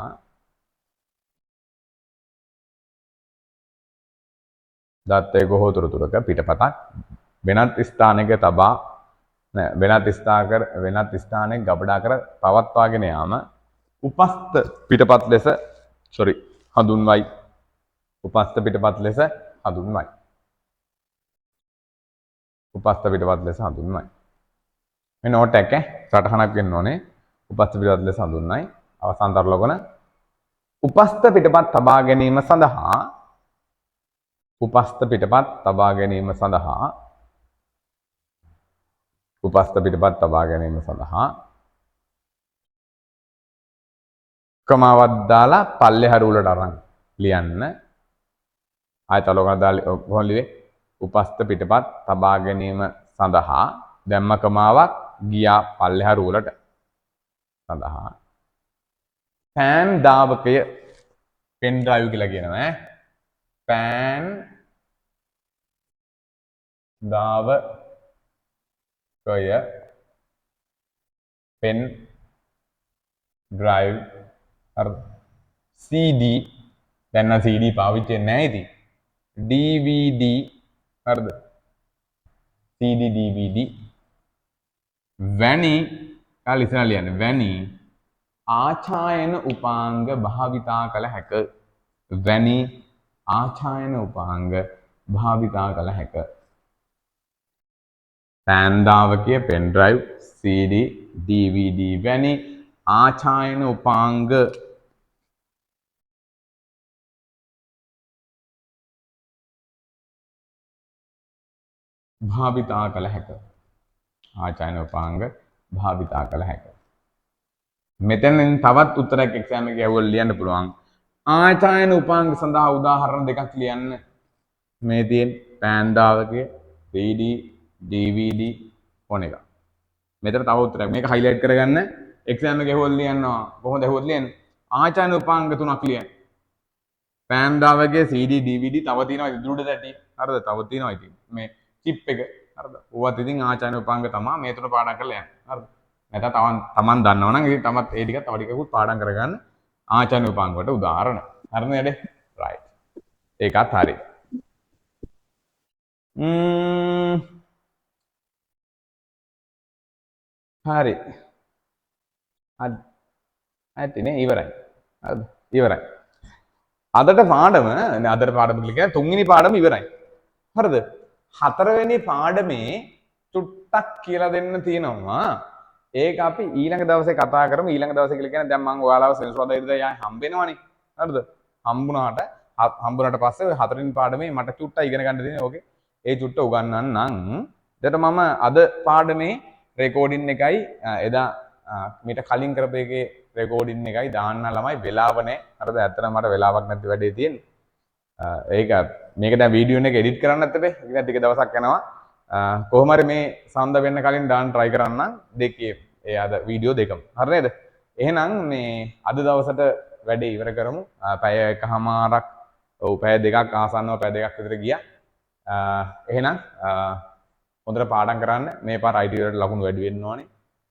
දත්තේ ගොහෝතුරතුරක පිටපතක් වෙනත් ස්ථානයක තබා වෙනත් ස්ථානයක ගබඩා කර පවත්වාගෙන යාම උපස්ථ පිටපත් ලෙස හඳුන්වයි. උපස්ථ පිටපත් ලෙස හඳුන්වයි. උපස්ථ පිටපත් ලෙස හඳුන්වයි. මේ නෝට් එක සටහනක් වෙන්න ඕනේ. උපස්ථ පිටපත් ලෙස හඳුන්වයි. අවසාන තරලෝකන උපස්ථ පිටපත් තබා ගැනීම සඳහා උපස්ථ පිටපත් තබා ගැනීම සඳහා උපස්ථ පිටපත් තබා ගැනීම සඳහා ක්‍රමාවත් දාලා පල්ලෙහා රූලට අරන් ලියන්න. ආයතලෝකන දාලා කොහොම ලිවේ? උපස්ථ පිටපත් තබා ගැනීම සඳහා දැම්ම ක්‍රමාවක් ගියා පල්ලෙහා රූලට සඳහා පෑන් දාවකය පෙන් ඩ්‍රයිව් කියලා කියනවා ඈ. පෑන් දාවකය පෙන් ඩ්‍රයිව් CD දැන් CD පාවිච්චි වෙන්නේ නැහැ ඉතින්. DVD හරිද? CD DVD වැනි කාලිසන ලියන්නේ වැනි ආචායන උපාංග භාවිතා කළ හැක. වැනි ආචායන උපාංග භාවිතා කළ හැක. පෑන් දාවකය පෙන් ඩ්‍රයිව් CD DVD වැනි ආචායන උපාංග භාවිතා කළ හැක. ආචායන උපාංග භාවිතා කළ හැක. මෙතනින් තවත් උත්තරයක් එක්සෑම් එකේ ඇහුවොත් ලියන්න පුළුවන්. ආචායන උපාංග සඳහා උදාහරණ දෙකක් ලියන්න. මේ තියෙන පෑන් දාවකය CD DVD ඕන එක. මෙතන තව උත්තරයක්. මේක හයිලයිට් කරගන්න. එක්සෑම් එකේ ඇහුවොත් ලියන්නවා. කොහොමද ඇහුවොත් ලියන්නේ? ආචායන උපාංග තුනක් ලියන්න. පෑන් දාවකය CD DVD තව තියෙනවා ඉදිරියට දැටි. හරිද? තව තියෙනවා ඉතින්. මේ චිප් එක හරිද? ඕවත් ඉතින් ආචායන උපාංග තමයි මේ තුන පාඩම් කරලා යන්න. හරිද? නැත්නම් තමන් දන්නවනම් ඉතින් තමත් ඒ ටික තව ටිකකුත් පාඩම් කරගන්න. ආචායන උපාංග වලට උදාහරණ. හරිද නේද? රයිට්. ඒකත් හරි. හරි. ඇතිනේ ඉවරයි. හරිද? ඉවරයි. අදට පාඩම කියන්නේ තුන්වෙනි පාඩම ඉවරයි. හරිද? හතරවෙනි පාඩමේ චුට්ටක් කියලා දෙන්න තියෙනවා. ඒක අපි ඊළඟ දවසේ කතා කරමු. ඊළඟ දවසේ කියලා කියන්නේ දැන් මම ඔයාලව සෙන්සුරාදා ඉරිදා යයි හම්බෙනවනේ. හරිද? හම්බුනාට පස්සේ හතරවෙනි පාඩමේ මට චුට්ටක් ඉගෙන ගන්න දෙන්නේ ඕකේ. ඒ චුට්ට උගන්වන්නම්. එතකොට මම අද පාඩමේ රෙකෝඩින් එකයි එදා මීට කලින් කරපු එකේ රෙකෝඩින් එකයි දාන්න ළමයි වෙලාව නැහැ. හරිද? ඇත්තටම මට වෙලාවක් නැති වැඩේ තියෙන්නේ. ඒක මේක දැන් වීඩියෝ එක එඩිට් කරන්න නැත්තේ. ඒක ටික දවසක් යනවා. කොහොම හරි මේ සඳ වෙන්න කලින් දාන්න try කරන්නම් දෙකේ ඒ අද වීඩියෝ දෙකම. හරි නේද? එහෙනම් මේ අද දවසට වැඩේ ඉවර කරමු. පැය එකමාරක් ඔව් පැය දෙකක් ආසන්නව පැය දෙකක් විතර ගියා. එහෙනම් හොඳට පාඩම් කරන්න. මේ පාර IT වලට ලකුණු වැඩි වෙන්න ඕනේ.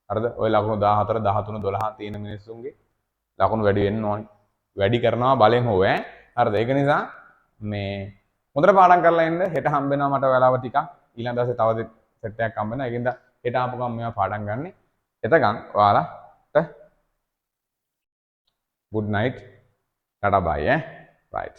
හරිද? ඔය ලකුණු 14 13 12 තියෙන මිනිස්සුන්ගේ ලකුණු වැඩි වෙන්න ඕනේ. වැඩි කරනවා බලෙන් හොව ඈ. හරිද? ඒක නිසා මේ හොඳට පාඩම් කරලා ඉන්න. හෙට හම්බ වෙනවා මට වෙලාව ටිකක්. ඊළඟ දවසේ තව සෙට් එකක් හම්බ වෙනවා. ඒකින්ද හෙට ආපු ගමන් මේවා පාඩම් ගන්න. එතකන් ඔයාලට good night. ටටා බයි ඈ. right.